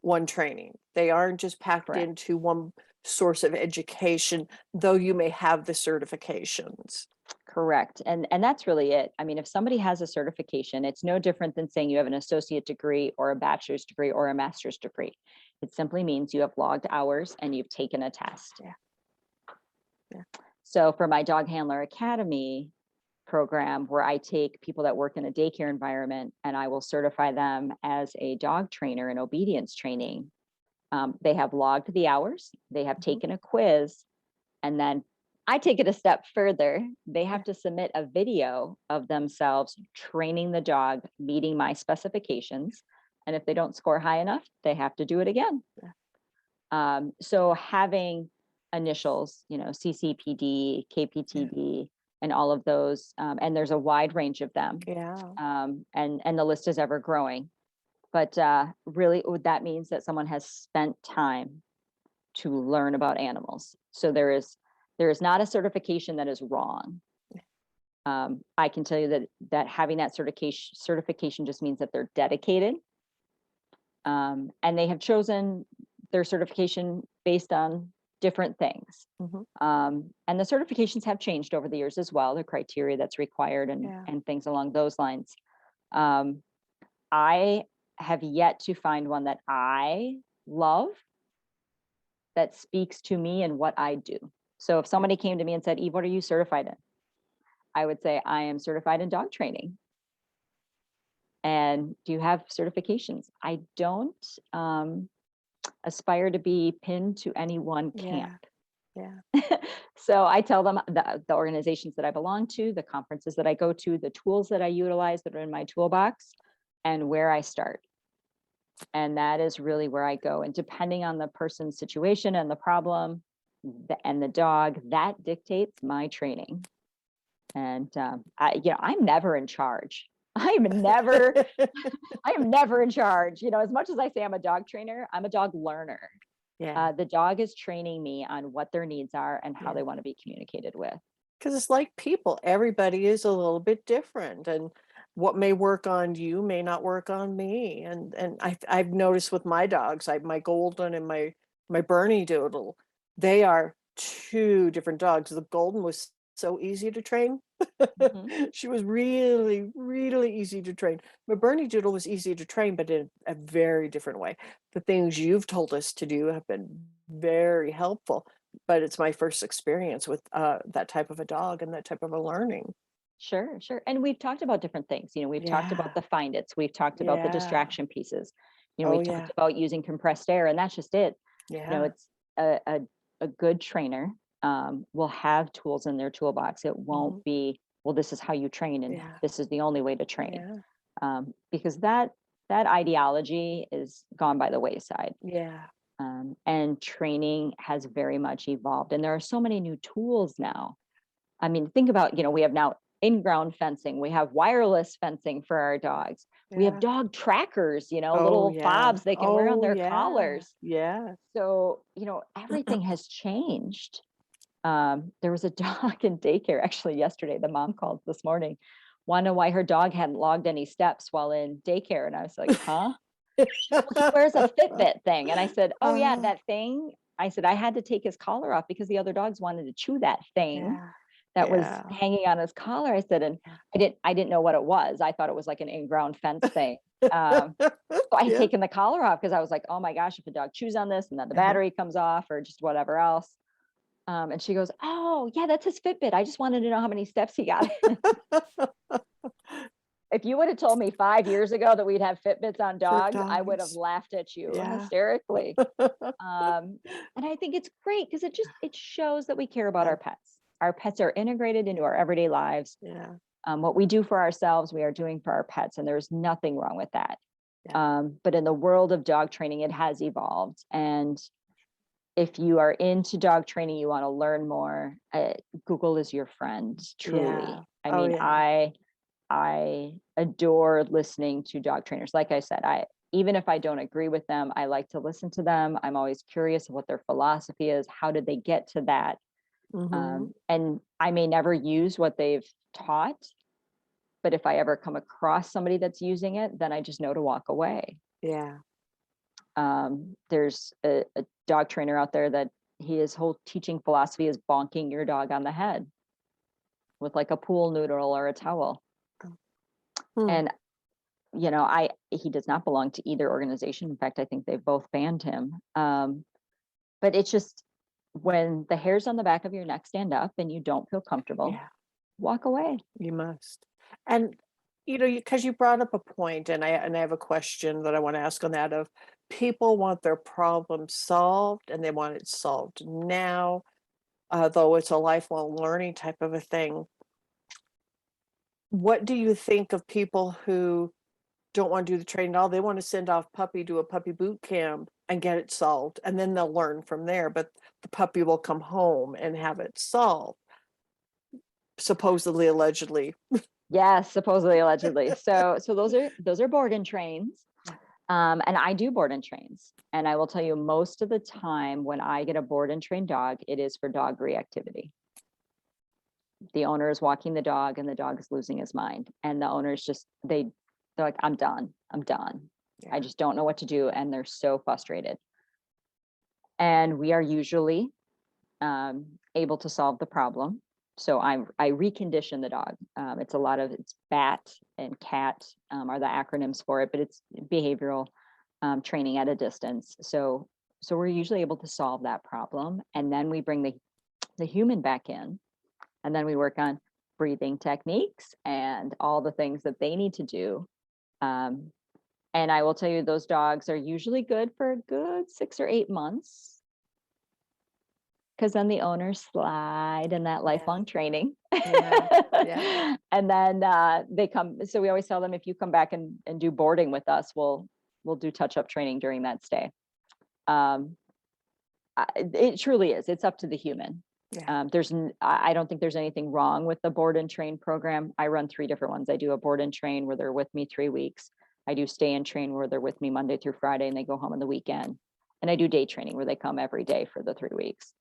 one training. They aren't just packed Correct. into one source of education, though you may have the certifications. Correct. And that's really it. I mean, if somebody has a certification, it's no different than saying you have an associate degree or a bachelor's degree or a master's degree. It simply means you have logged hours and you've taken a test. Yeah. Yeah. So for my Dog Handler Academy program, where I take people that work in a daycare environment and I will certify them as a dog trainer in obedience training, they have logged the hours, they have Mhm. taken a quiz, and then I take it a step further. They have to submit a video of themselves training the dog, meeting my specifications. And if they don't score high enough, they have to do it again. Yeah. So having initials, CCPD, KPTD, and all of those, and there's a wide range of them, Yeah. and the list is ever growing. But really, that means that someone has spent time to learn about animals. So there is not a certification that is wrong. I can tell you that having that certification just means that they're dedicated, and they have chosen their certification based on different things. Mhm. And the certifications have changed over the years as well, the criteria that's required Yeah. and things along those lines. I have yet to find one that I love that speaks to me and what I do. So if somebody came to me and said, Eve, what are you certified in? I would say, I am certified in dog training. And do you have certifications? I don't aspire to be pinned to any one Yeah. camp. Yeah. So I tell them the organizations that I belong to, the conferences that I go to, the tools that I utilize that are in my toolbox, and where I start. And that is really where I go. And depending on the person's situation and the problem and the dog, that dictates my training. And I'm never in charge. I am never in charge. As much as I say I'm a dog trainer, I'm a dog learner. Yeah. The dog is training me on what their needs are and how Yeah. they want to be communicated with. Because it's like people, everybody is a little bit different, and what may work on you may not work on me. And I've noticed with my dogs, my Golden and my Bernie Doodle, they are two different dogs. The Golden was so easy to train. Mhm. She was really, really easy to train. My Bernie Doodle was easy to train, but in a very different way. The things you've told us to do have been very helpful, but it's my first experience with that type of a dog and that type of a learning. Sure, sure. And we've talked about different things. We've talked about Yeah. the find its, we've talked about the Yeah. distraction pieces. Oh, We've talked yeah. about using compressed air, and that's just it. Yeah. It's a good trainer will have tools in their toolbox. It won't Mhm. be, well, this is how you train, and Yeah. this is the only way to train, Yeah. because that ideology is gone by the wayside. Yeah. And training has very much evolved, and there are so many new tools now. I mean, think about, we have now in-ground fencing, we have wireless fencing for our dogs. We have Yeah. dog trackers, Oh, little yeah. fobs they can wear on Oh, their yeah. collars. Yeah. So, everything has changed. There was a dog in daycare actually yesterday. The mom called this morning, want to know why her dog hadn't logged any steps while in daycare. And I was like, huh? Well, he wears a Fitbit thing. And I said, oh yeah, Uh, that thing. I said, I had to take his collar off because the other dogs wanted to chew that thing yeah. that was Yeah. hanging on his collar. I said, and I didn't know what it was. I thought it was like an in-ground fence thing. So I had Yeah. taken the collar off because I was like, oh my gosh, if a dog chews on this and then the Uh-huh. battery comes off or just whatever else. And she goes, oh yeah, that's his Fitbit. I just wanted to know how many steps he got. If you would have told me 5 years ago that we'd have Fitbits on For dogs, I would have dogs. laughed at you Yeah. hysterically. And I think it's great because it shows that we care about Yeah. our pets. our pets are integrated into our everyday lives. Yeah. What we do for ourselves, we are doing for our pets, and there's nothing wrong with that. Yeah. But in the world of dog training, it has evolved. And if you are into dog training, you want to learn more, Google is your friend, truly. Yeah. I Oh, mean, yeah. I adore listening to dog trainers. Like I said, even if I don't agree with them, I like to listen to them. I'm always curious of what their philosophy is. How did they get to that? Mm-hmm. And I may never use what they've taught, but if I ever come across somebody that's using it, then I just know to walk away. Yeah. There's a dog trainer out there that his whole teaching philosophy is bonking your dog on the head with like a pool noodle or a towel. Hmm. And he does not belong to either organization. In fact, I think they've both banned him. But it's just, when the hairs on the back of your neck stand up and you don't feel comfortable, Yeah. walk away. You must. And because you brought up a point, and I have a question that I want to ask on that of people want their problem solved and they want it solved now, though it's a lifelong learning type of a thing. What do you think of people who don't want to do the training at all? They want to send off puppy to a puppy boot camp and get it solved, and then they'll learn from there. But the puppy will come home and have it solved, supposedly, allegedly. Yes, supposedly, allegedly. So those are board and trains. Yeah. And I do board and trains. And I will tell you, most of the time when I get a board and trained dog, it is for dog reactivity. The owner is walking the dog and the dog is losing his mind. And the owners they're like, I'm done. I'm done. Yeah. I just don't know what to do. And they're so frustrated. And we are usually able to solve the problem. So I recondition the dog. It's BAT and CAT are the acronyms for it, but it's behavioral training at a distance. So we're usually able to solve that problem, and then we bring the human back in, and then we work on breathing techniques and all the things that they need to do. And I will tell you, those dogs are usually good for a good 6 or 8 months, because then the owners slide in that lifelong training. Yeah. Yeah. And then they come. So we always tell them, if you come back and do boarding with us, we'll do touch-up training during that stay. It truly is. It's up to the human. Yeah. I don't think there's anything wrong with the board and train program. I run 3 different ones. I do a board and train where they're with me 3 weeks. I do stay and train where they're with me Monday through Friday and they go home on the weekend. And I do day training where they come every day for the 3 weeks.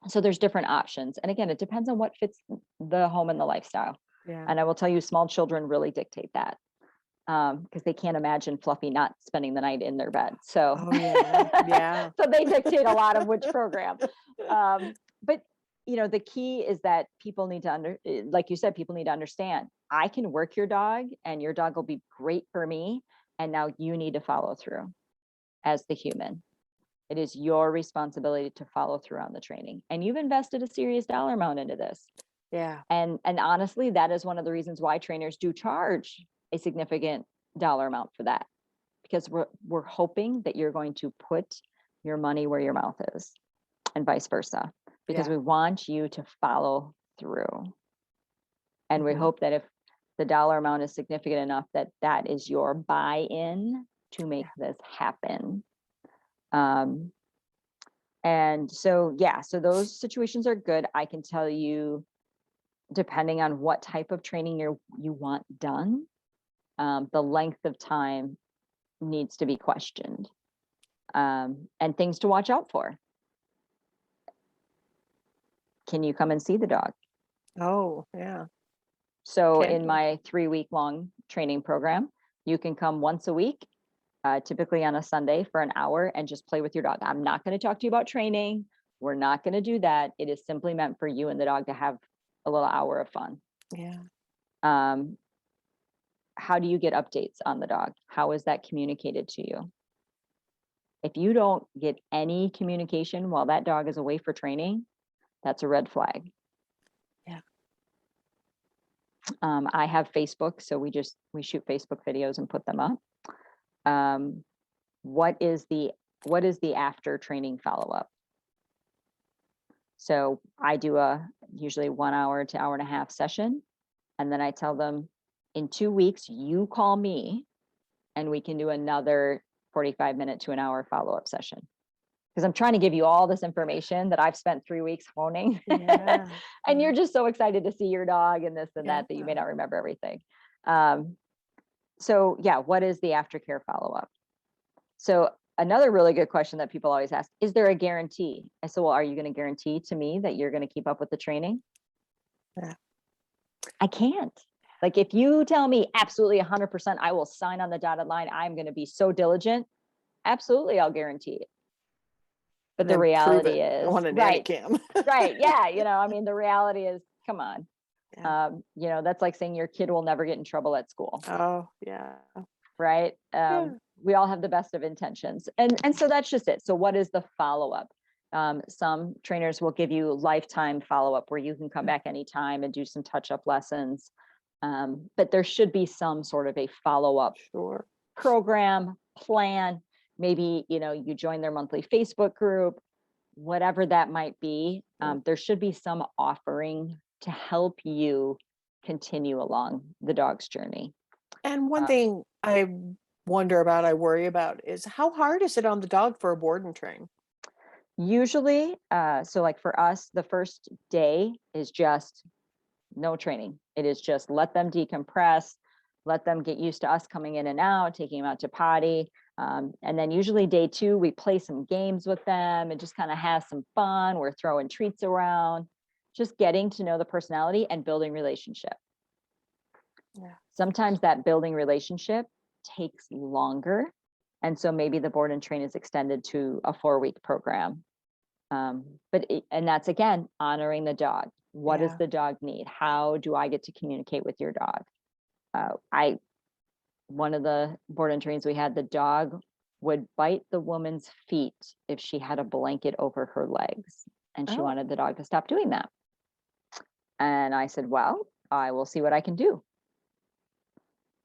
So there's different options. And again, it depends on what fits the home and the lifestyle. Yeah. And I will tell you, small children really dictate that, because they can't imagine Fluffy not spending the night in their bed. So, Oh, yeah. Yeah. so they dictate a lot of which program. But the key is that people need to like you said, people need to understand, I can work your dog and your dog will be great for me. And now you need to follow through as the human. It is your responsibility to follow through on the training. And you've invested a serious dollar amount into this. Yeah. And honestly, that is one of the reasons why trainers do charge a significant dollar amount for that. Because we're hoping that you're going to put your money where your mouth is, and vice versa. Because we want you to follow through. And we hope that if the dollar amount is significant enough, that is your buy-in to make this happen. And so those situations are good. I can tell you, depending on what type of training you want done, the length of time needs to be questioned, and things to watch out for. Can you come and see the dog? Oh, yeah. So Can in you? my 3-week long training program, you can come once a week, typically on a Sunday, for an hour and just play with your dog. I'm not going to talk to you about training. We're not going to do that. It is simply meant for you and the dog to have a little hour of fun. Yeah. How do you get updates on the dog? How is that communicated to you? If you don't get any communication while that dog is away for training, that's a red flag. Yeah. I have Facebook, so we shoot Facebook videos and put them up. What is the after training follow-up? So I do a usually 1 hour to hour and a half session. And then I tell them, in 2 weeks, you call me and we can do another 45-minute to an hour follow-up session. Because I'm trying to give you all this information that I've spent 3 weeks honing. Yeah. And you're just so excited to see your dog and this and Yeah. that you may not remember everything. So yeah, what is the aftercare follow-up? So another really good question that people always ask, is there a guarantee? I said, well, are you going to guarantee to me that you're going to keep up with the training? Yeah. I can't. Like, if you tell me absolutely 100%, I will sign on the dotted line, I'm going to be so diligent. Absolutely, I'll guarantee it. But the Then prove reality it is, on a nanny right, cam. right. Yeah. I mean, the reality is, come on. Yeah. That's like saying your kid will never get in trouble at school. Oh, yeah. Right. Yeah. We all have the best of intentions. And so that's just it. So what is the follow-up? Some trainers will give you lifetime follow-up where you can come back anytime and do some touch-up lessons. But there should be some sort of a follow-up Sure. program, plan. Maybe, you join their monthly Facebook group, whatever that might be. There should be some offering to help you continue along the dog's journey. And one thing I I worry about is how hard is it on the dog for a board and train? Usually, so like for us, the first day is just no training. It is just let them decompress, let them get used to us coming in and out, taking them out to potty. And then usually day 2, we play some games with them and just kind of have some fun. We're throwing treats around, just getting to know the personality and building relationship. Yeah. Sometimes that building relationship takes longer. And so maybe the board and train is extended to a 4-week program. And that's, again, honoring the dog. What does the dog need? How do I get to communicate with your dog? One of the board and trains we had, the dog would bite the woman's feet if she had a blanket over her legs. And she wanted the dog to stop doing that. And I said, well, I will see what I can do.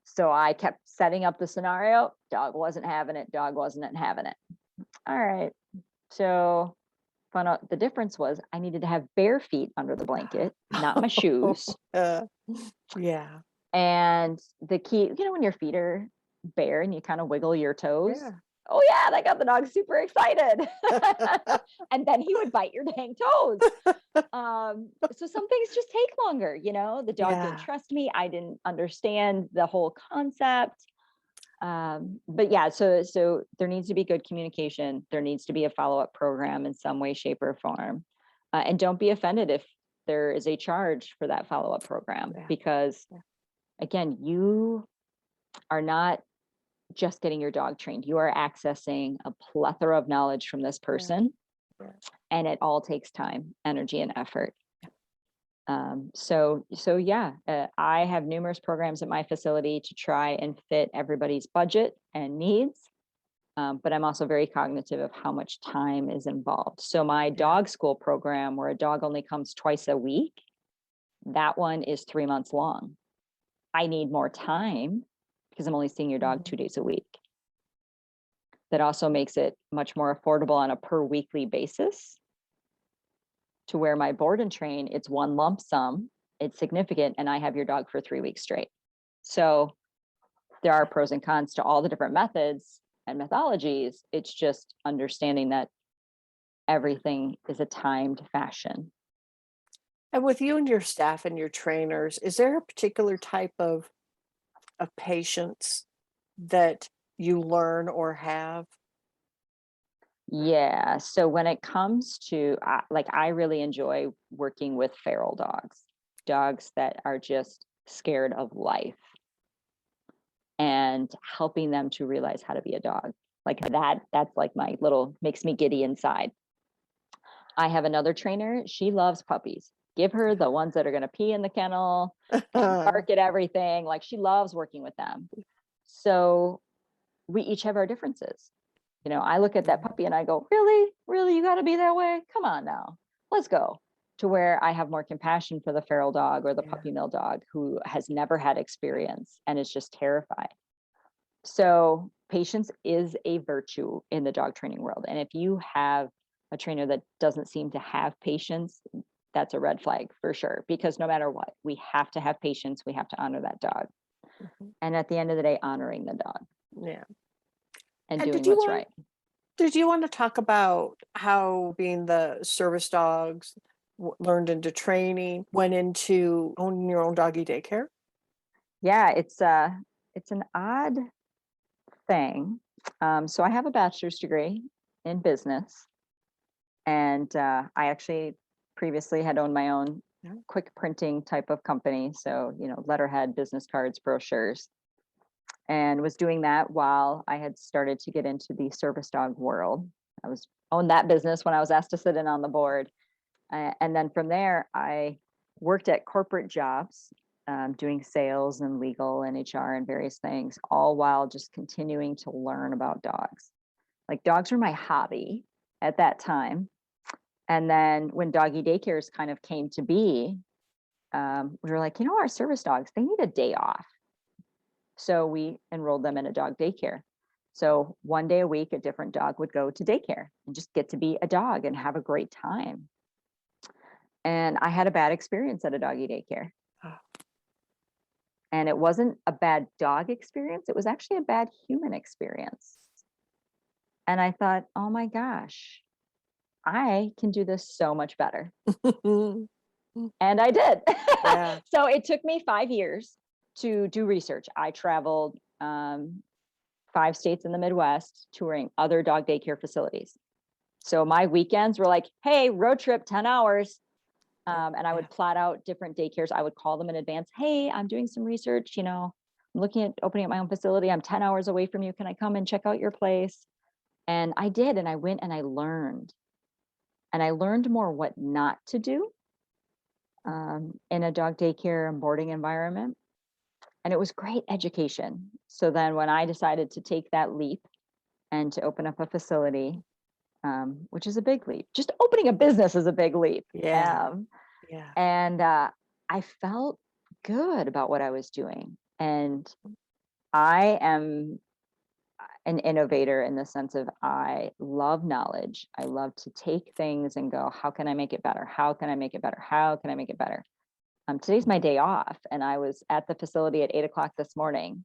So I kept setting up the scenario. Dog wasn't having it. Dog wasn't having it. All right. So found out the difference was I needed to have bare feet under the blanket, not my shoes. Yeah. And the key, when your feet are bare and you kind of wiggle your toes. Yeah. Oh yeah, that got the dog super excited. And then he would bite your dang toes. So some things just take longer, the dog didn't trust me. I didn't understand the whole concept. But yeah, so there needs to be good communication. There needs to be a follow-up program in some way, shape, or form. And don't be offended if there is a charge for that follow-up program, because again, you are not just getting your dog trained. You are accessing a plethora of knowledge from this person, and it all takes time, energy, and effort. So yeah, I have numerous programs at my facility to try and fit everybody's budget and needs. But I'm also very cognitive of how much time is involved. So my dog school program, where a dog only comes twice a week, that one is 3 months long. I need more time because I'm only seeing your dog 2 days a week. That also makes it much more affordable on a per weekly basis, to where my board and train, it's one lump sum, it's significant, and I have your dog for 3 weeks straight. So there are pros and cons to all the different methods and methodologies. It's just understanding that everything is a timed fashion. And with you and your staff and your trainers, is there a particular type of patience that you learn or have? Yeah. So when it comes to, I really enjoy working with feral dogs that are just scared of life, and helping them to realize how to be a dog. Like that's like makes me giddy inside. I have another trainer. She loves puppies. Give her the ones that are going to pee in the kennel, bark at everything. Like, she loves working with them. So we each have our differences. I look at that puppy and I go, really, you got to be that way? Come on now, let's go. To where I have more compassion for the feral dog or the puppy mill dog who has never had experience and is just terrified. So patience is a virtue in the dog training world. And if you have a trainer that doesn't seem to have patience, that's a red flag for sure. Because no matter what, we have to have patience. We have to honor that dog. Mhm. And at the end of the day, honoring the dog Yeah. and And doing what's right. did you want to talk about how being the service dogs learned into training, went into owning your own doggy daycare? Yeah, it's an odd thing. So I have a bachelor's degree in business, and I actually previously had owned my own Yeah. quick printing type of company. So, letterhead, business cards, brochures, and was doing that while I had started to get into the service dog world. I was owned that business when I was asked to sit in on the board. And then from there, I worked at corporate jobs, doing sales and legal and HR and various things, all while just continuing to learn about dogs. Like dogs were my hobby at that time. And then when doggy daycares kind of came to be, we were like, our service dogs, they need a day off. So we enrolled them in a dog daycare. So one day a week, a different dog would go to daycare and just get to be a dog and have a great time. And I had a bad experience at a doggy daycare. Oh, And it wasn't a bad dog experience, it was actually a bad human experience. And I thought, oh my gosh, I can do this so much better. And I did. yeah. So it took me 5 years to do research. I traveled 5 states in the Midwest touring other dog daycare facilities. So my weekends were like, hey, road trip, 10 hours. And I would plot out different daycares. I would call them in advance. Hey, I'm doing some research. I'm looking at opening up my own facility. I'm 10 hours away from you. Can I come and check out your place? And I did. And I went and I learned. And I learned more what not to do in a dog daycare and boarding environment. And it was great education. So then when I decided to take that leap and to open up a facility, which is a big leap, just opening a business is a big leap. Yeah. Yeah. And I felt good about what I was doing. And I am an innovator in the sense of I love knowledge. I love to take things and go, how can I make it better? How can I make it better? How can I make it better? Today's my day off, and I was at the facility at 8 o'clock this morning,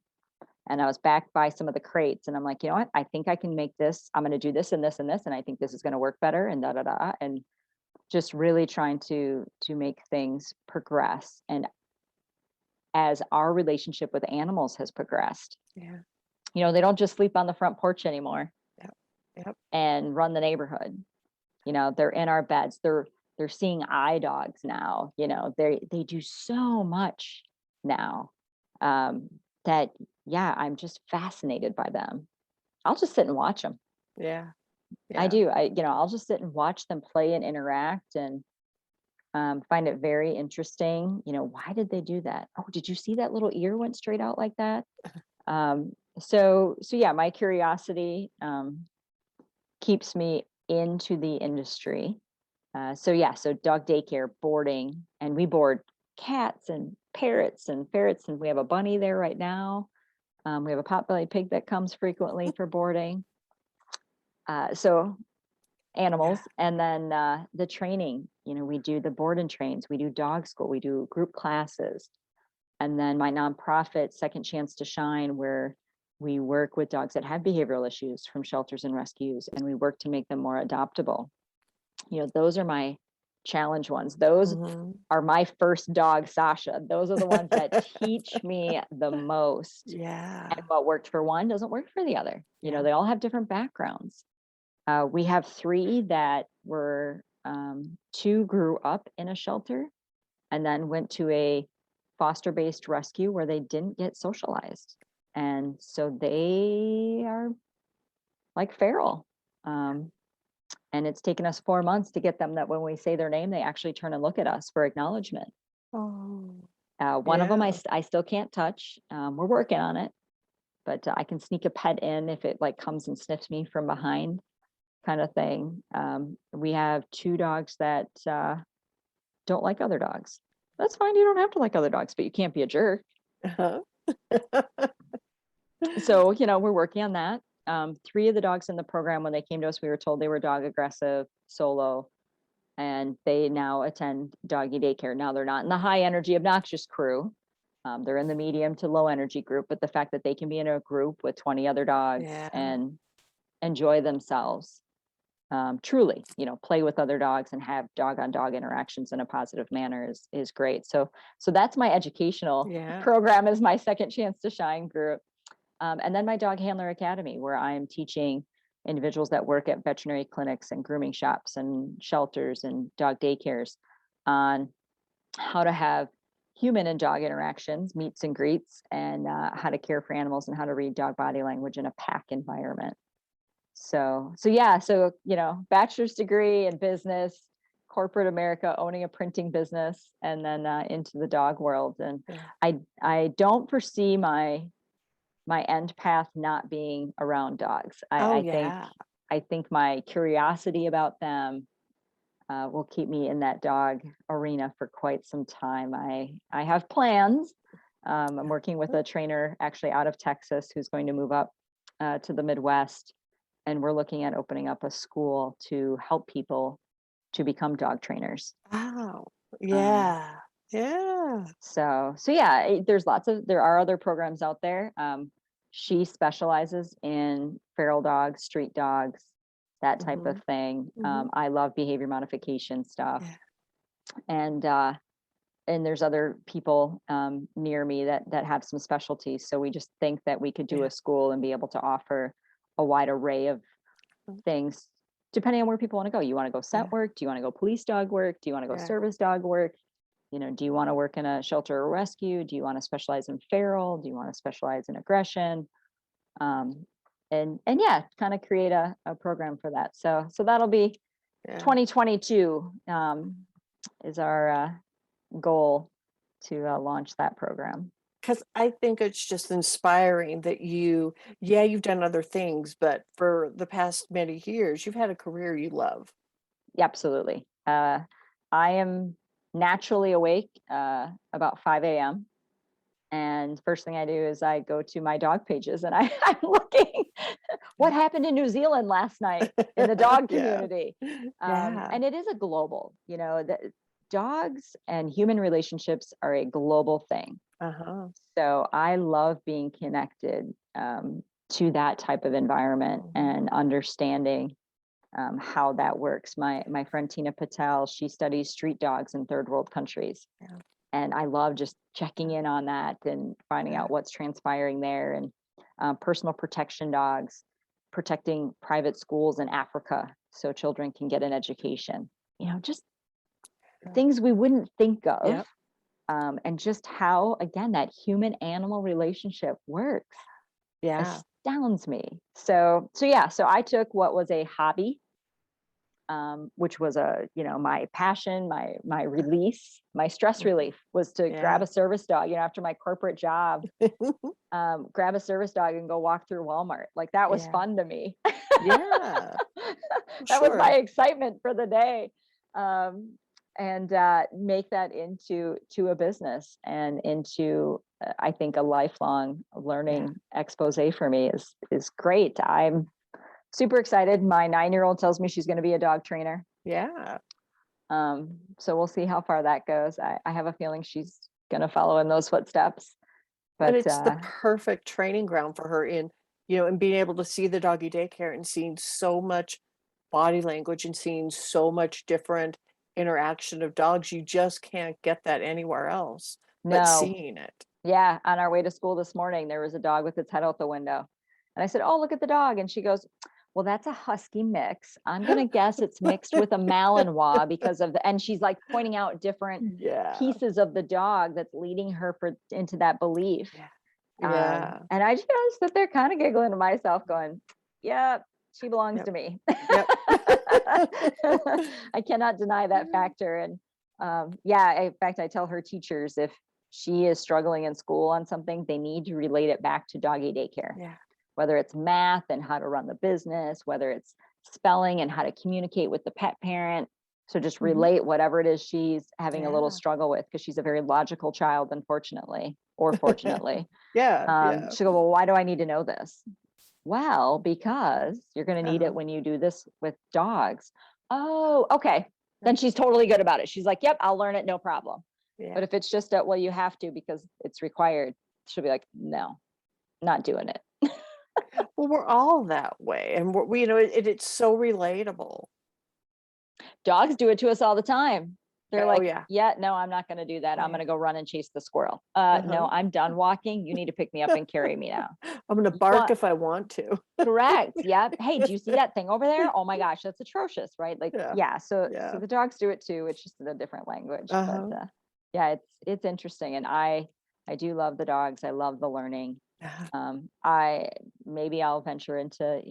and I was back by some of the crates, and I'm like, you know what? I think I can make this. I'm going to do this and this and this, and I think this is going to work better. And da da da. And just really trying to make things progress. And as our relationship with animals has progressed, Yeah. they don't just sleep on the front porch anymore Yep. Yep. and run the neighborhood. They're in our beds. They're seeing eye dogs now. They do so much now, that yeah, I'm just fascinated by them. I'll just sit and watch them. Yeah. I Yeah. do. I'll just sit and watch them play and interact, and find it very interesting. Why did they do that? Oh, did you see that little ear went straight out like that? So yeah, my curiosity keeps me into the industry. So dog daycare, boarding, and we board cats and parrots and ferrets, and we have a bunny there right now. We have a potbelly pig that comes frequently for boarding. So animals, and then the training. We do the board and trains, we do dog school, we do group classes, and then my nonprofit Second Chance to Shine, where we work with dogs that have behavioral issues from shelters and rescues, and we work to make them more adoptable. Those are my challenge ones. Those Mhm. are my first dog, Sasha. Those are the ones that teach me the most. Yeah. And what worked for one doesn't work for the other. Yeah. They all have different backgrounds. We have 3 that were 2 grew up in a shelter and then went to a foster-based rescue where they didn't get socialized. And so they are like feral. And it's taken us 4 months to get them that when we say their name, they actually turn and look at us for acknowledgement. Oh, One of them yeah. I still can't touch. We're working on it, but I can sneak a pet in if it like comes and sniffs me from behind, kind of thing. We have 2 dogs that don't like other dogs. That's fine. You don't have to like other dogs, but you can't be a jerk. Uh-huh. So, we're working on that. Three of the dogs in the program, when they came to us, we were told they were dog aggressive, solo, and they now attend doggy daycare. Now they're not in the high energy, obnoxious crew. They're in the medium to low energy group, but the fact that they can be in a group with 20 other dogs Yeah. and enjoy themselves, truly, play with other dogs and have dog on dog interactions in a positive manner is great. So that's my educational Yeah. program, is my second chance to shine group. And then my dog handler academy, where I'm teaching individuals that work at veterinary clinics and grooming shops and shelters and dog daycares on how to have human and dog interactions, meets and greets, and how to care for animals and how to read dog body language in a pack environment. So bachelor's degree in business, corporate America, owning a printing business, and then into the dog world. And Yeah. I don't foresee my end path not being around dogs. Oh, I think my curiosity about them will keep me in that dog arena for quite some time. I have plans. I'm working with a trainer actually out of Texas who's going to move up to the Midwest, and we're looking at opening up a school to help people to become dog trainers. Wow. Um, Yeah. Yeah. so yeah, there are other programs out there. She specializes in feral dogs, street dogs, that type of thing. I love behavior modification stuff. Yeah. And there's other people near me that have some specialties. So we just think that we could do Yeah. a school and be able to offer a wide array of things depending on where people want to go. You want to go scent work? Do you want to go police dog work? Do you want to go Yeah. service dog work? Do you want to work in a shelter or rescue? Do you want to specialize in feral? Do you want to specialize in aggression? And yeah, kind of create a program for that. So that'll be 2022 is our goal to launch that program. Because I think it's just inspiring that you've done other things, but for the past many years, you've had a career you love. Absolutely. I am naturally awake about 5 a.m. And first thing I do is I go to my dog pages and I'm looking what happened in New Zealand last night in the dog community. And it is a global, dogs and human relationships are a global thing. So I love being connected to that type of environment and understanding how that works. My friend Tina Patel, she studies street dogs in third world countries. And I love just checking in on that and finding out what's transpiring there. And personal protection dogs, protecting private schools in Africa so children can get an education. Just things we wouldn't think of. And just how, again, that human animal relationship works. Astounds me. So I took what was a hobby, which was my passion, my release, my stress relief was to grab a service dog, after my corporate job, grab a service dog and go walk through Walmart. Like that was fun to me. That was my excitement for the day. And make that into a business and into I think a lifelong learning expose for me is great. I'm super excited. My 9-year-old tells me she's going to be a dog trainer. So we'll see how far that goes. I have a feeling she's going to follow in those footsteps. But it's the perfect training ground for her in being able to see the doggy daycare and seeing so much body language and seeing so much different interaction of dogs. You just can't get that anywhere else but seeing it. Yeah. On our way to school this morning, there was a dog with its head out the window. And I said, "Oh, look at the dog." And she goes, "Well, that's a husky mix. I'm going to guess it's mixed with a Malinois because of and she's like pointing out different pieces of the dog that's leading her into that belief. And I just sit there kind of giggling to myself going, yeah, she belongs to me. I cannot deny that factor. And in fact, I tell her teachers, if she is struggling in school on something, they need to relate it back to doggy daycare. Whether it's math and how to run the business, whether it's spelling and how to communicate with the pet parent. So just relate whatever it is she's having a little struggle with, because she's a very logical child, unfortunately, or fortunately. She'll go, "Well, why do I need to know this?" Well, because you're going to need it Uh-huh. when you do this with dogs. Oh, okay. Yeah. Then she's totally good about it. She's like, yep, I'll learn it, no problem. Yeah. But if it's just well, you have to because it's required, she'll be like, no, not doing it. Well, we're all that way, and it's so relatable. Dogs do it to us all the time. They're Oh like, yeah. yeah, no, I'm not going to do that. Oh I'm going yeah. to go run and chase the squirrel. Uh-huh. No, I'm done walking. You need to pick me up and carry me now. I'm gonna You bark want if I want to. correct. Yeah. Hey, do you see that thing over there? Oh my gosh, that's atrocious, right? Like, Yeah. yeah. So Yeah. the dogs do it too. It's just in a different language. But Uh-huh. yeah, it's interesting, and I do love the dogs. I love the learning. Uh-huh. I maybe I'll venture into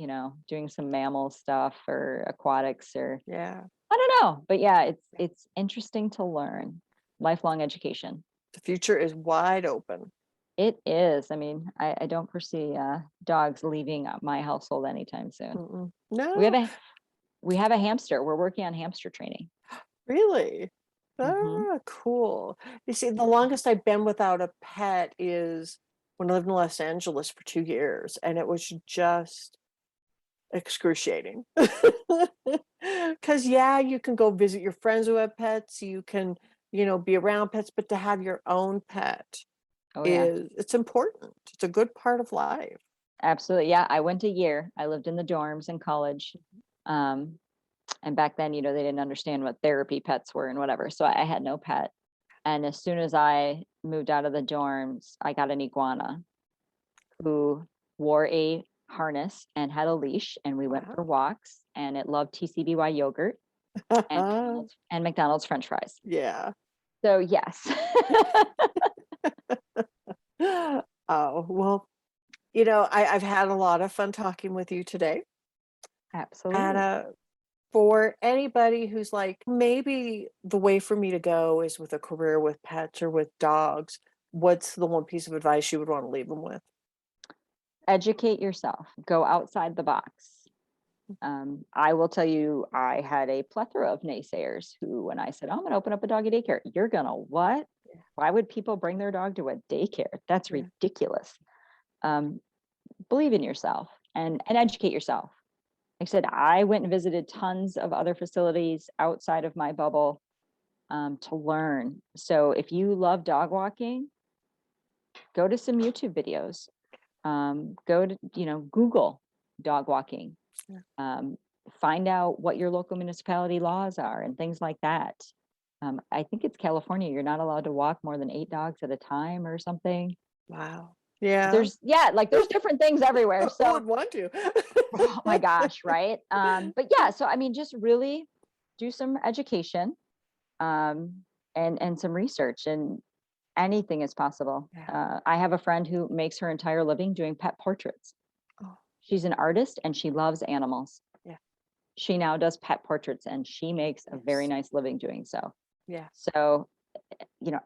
doing some mammal stuff or aquatics or Yeah. I don't know, but yeah, it's interesting to learn. Lifelong education. The future is wide open. It is. I mean, I don't foresee dogs leaving my household anytime soon. Mm-mm. We have No, a we have a hamster. We're working on hamster training. really. Hmm. Ah, cool. You see, the longest I've been without a pet is when I lived in Los Angeles for 2 years, and it was just excruciating. Because, yeah, you can go visit your friends who have pets, you can, be around pets, but to have your own pet Oh yeah, it's important. It's a good part of life. absolutely. Yeah, I went a year. I lived in the dorms in college. Um, and back then, they didn't understand what therapy pets were and whatever. So I had no pet. And as soon as I moved out of the dorms, I got an iguana who wore a harness and had a leash, and we went for Wow. walks, and it loved TCBY yogurt and McDonald's French fries. Yeah. So yes. Oh, well, I've had a lot of fun talking with you today. And Absolutely. for anybody who's like, maybe the way for me to go is with a career with pets or with dogs, what's the one piece of advice you would want to leave them with? Educate yourself. Go outside the box. I will tell you, I had a plethora of naysayers who, when I said, "Oh, I'm going to open up a doggy daycare," you're going to what? Yeah. Why would people bring their dog to a daycare? That's Yeah. ridiculous. Um, believe in yourself and educate yourself. Like I said, I went and visited tons of other facilities outside of my bubble to learn. So if you love dog walking, go to some YouTube videos. Go to, Google dog walking. Yeah. Um, find out what your local municipality laws are and things like that. I think it's California. You're not allowed to walk more than 8 dogs at a time or something. Wow. Yeah. There's different things everywhere. Who So would want to? oh my gosh, right? But yeah, so I mean, just really do some education um, and some research, and anything is possible. Yeah. I have a friend who makes her entire living doing pet portraits. Oh, She's an artist and she loves animals. yeah. She now does pet portraits and she makes a very Yes. nice living doing so. Yeah. So,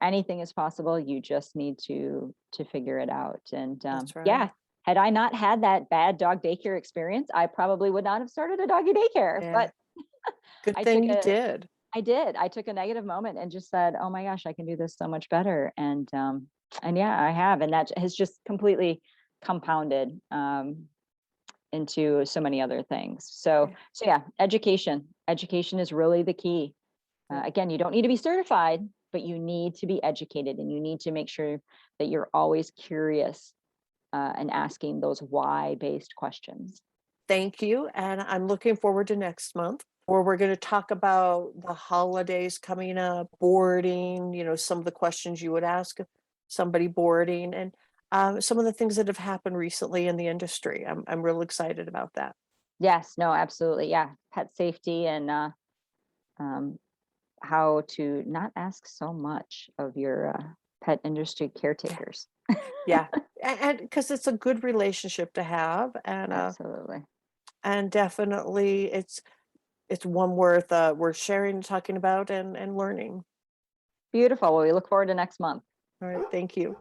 anything is possible. You just need to figure it out. And That's right. yeah, had I not had that bad dog daycare experience, I probably would not have started a doggy daycare. Yeah. But Good I thing took you a did. I did. I took a negative moment and just said, "Oh my gosh, I can do this so much better." And yeah, I have, and that has just completely compounded into so many other things. So Yeah. so yeah, education. Education is really the key. Yeah. Again, you don't need to be certified, but you need to be educated, and you need to make sure that you're always curious and asking those why-based questions. Thank you. And I'm looking forward to next month, where we're going to talk about the holidays coming up, boarding, some of the questions you would ask somebody boarding, and some of the things that have happened recently in the industry. I'm real excited about that. Yes, no, absolutely. Yeah. Pet safety and um, how to not ask so much of your pet industry Yeah. caretakers. Yeah. And because it's a good relationship to have, Absolutely. and definitely it's one worth sharing, talking about, and learning. Beautiful. Well, we look forward to next month. All right. Thank you.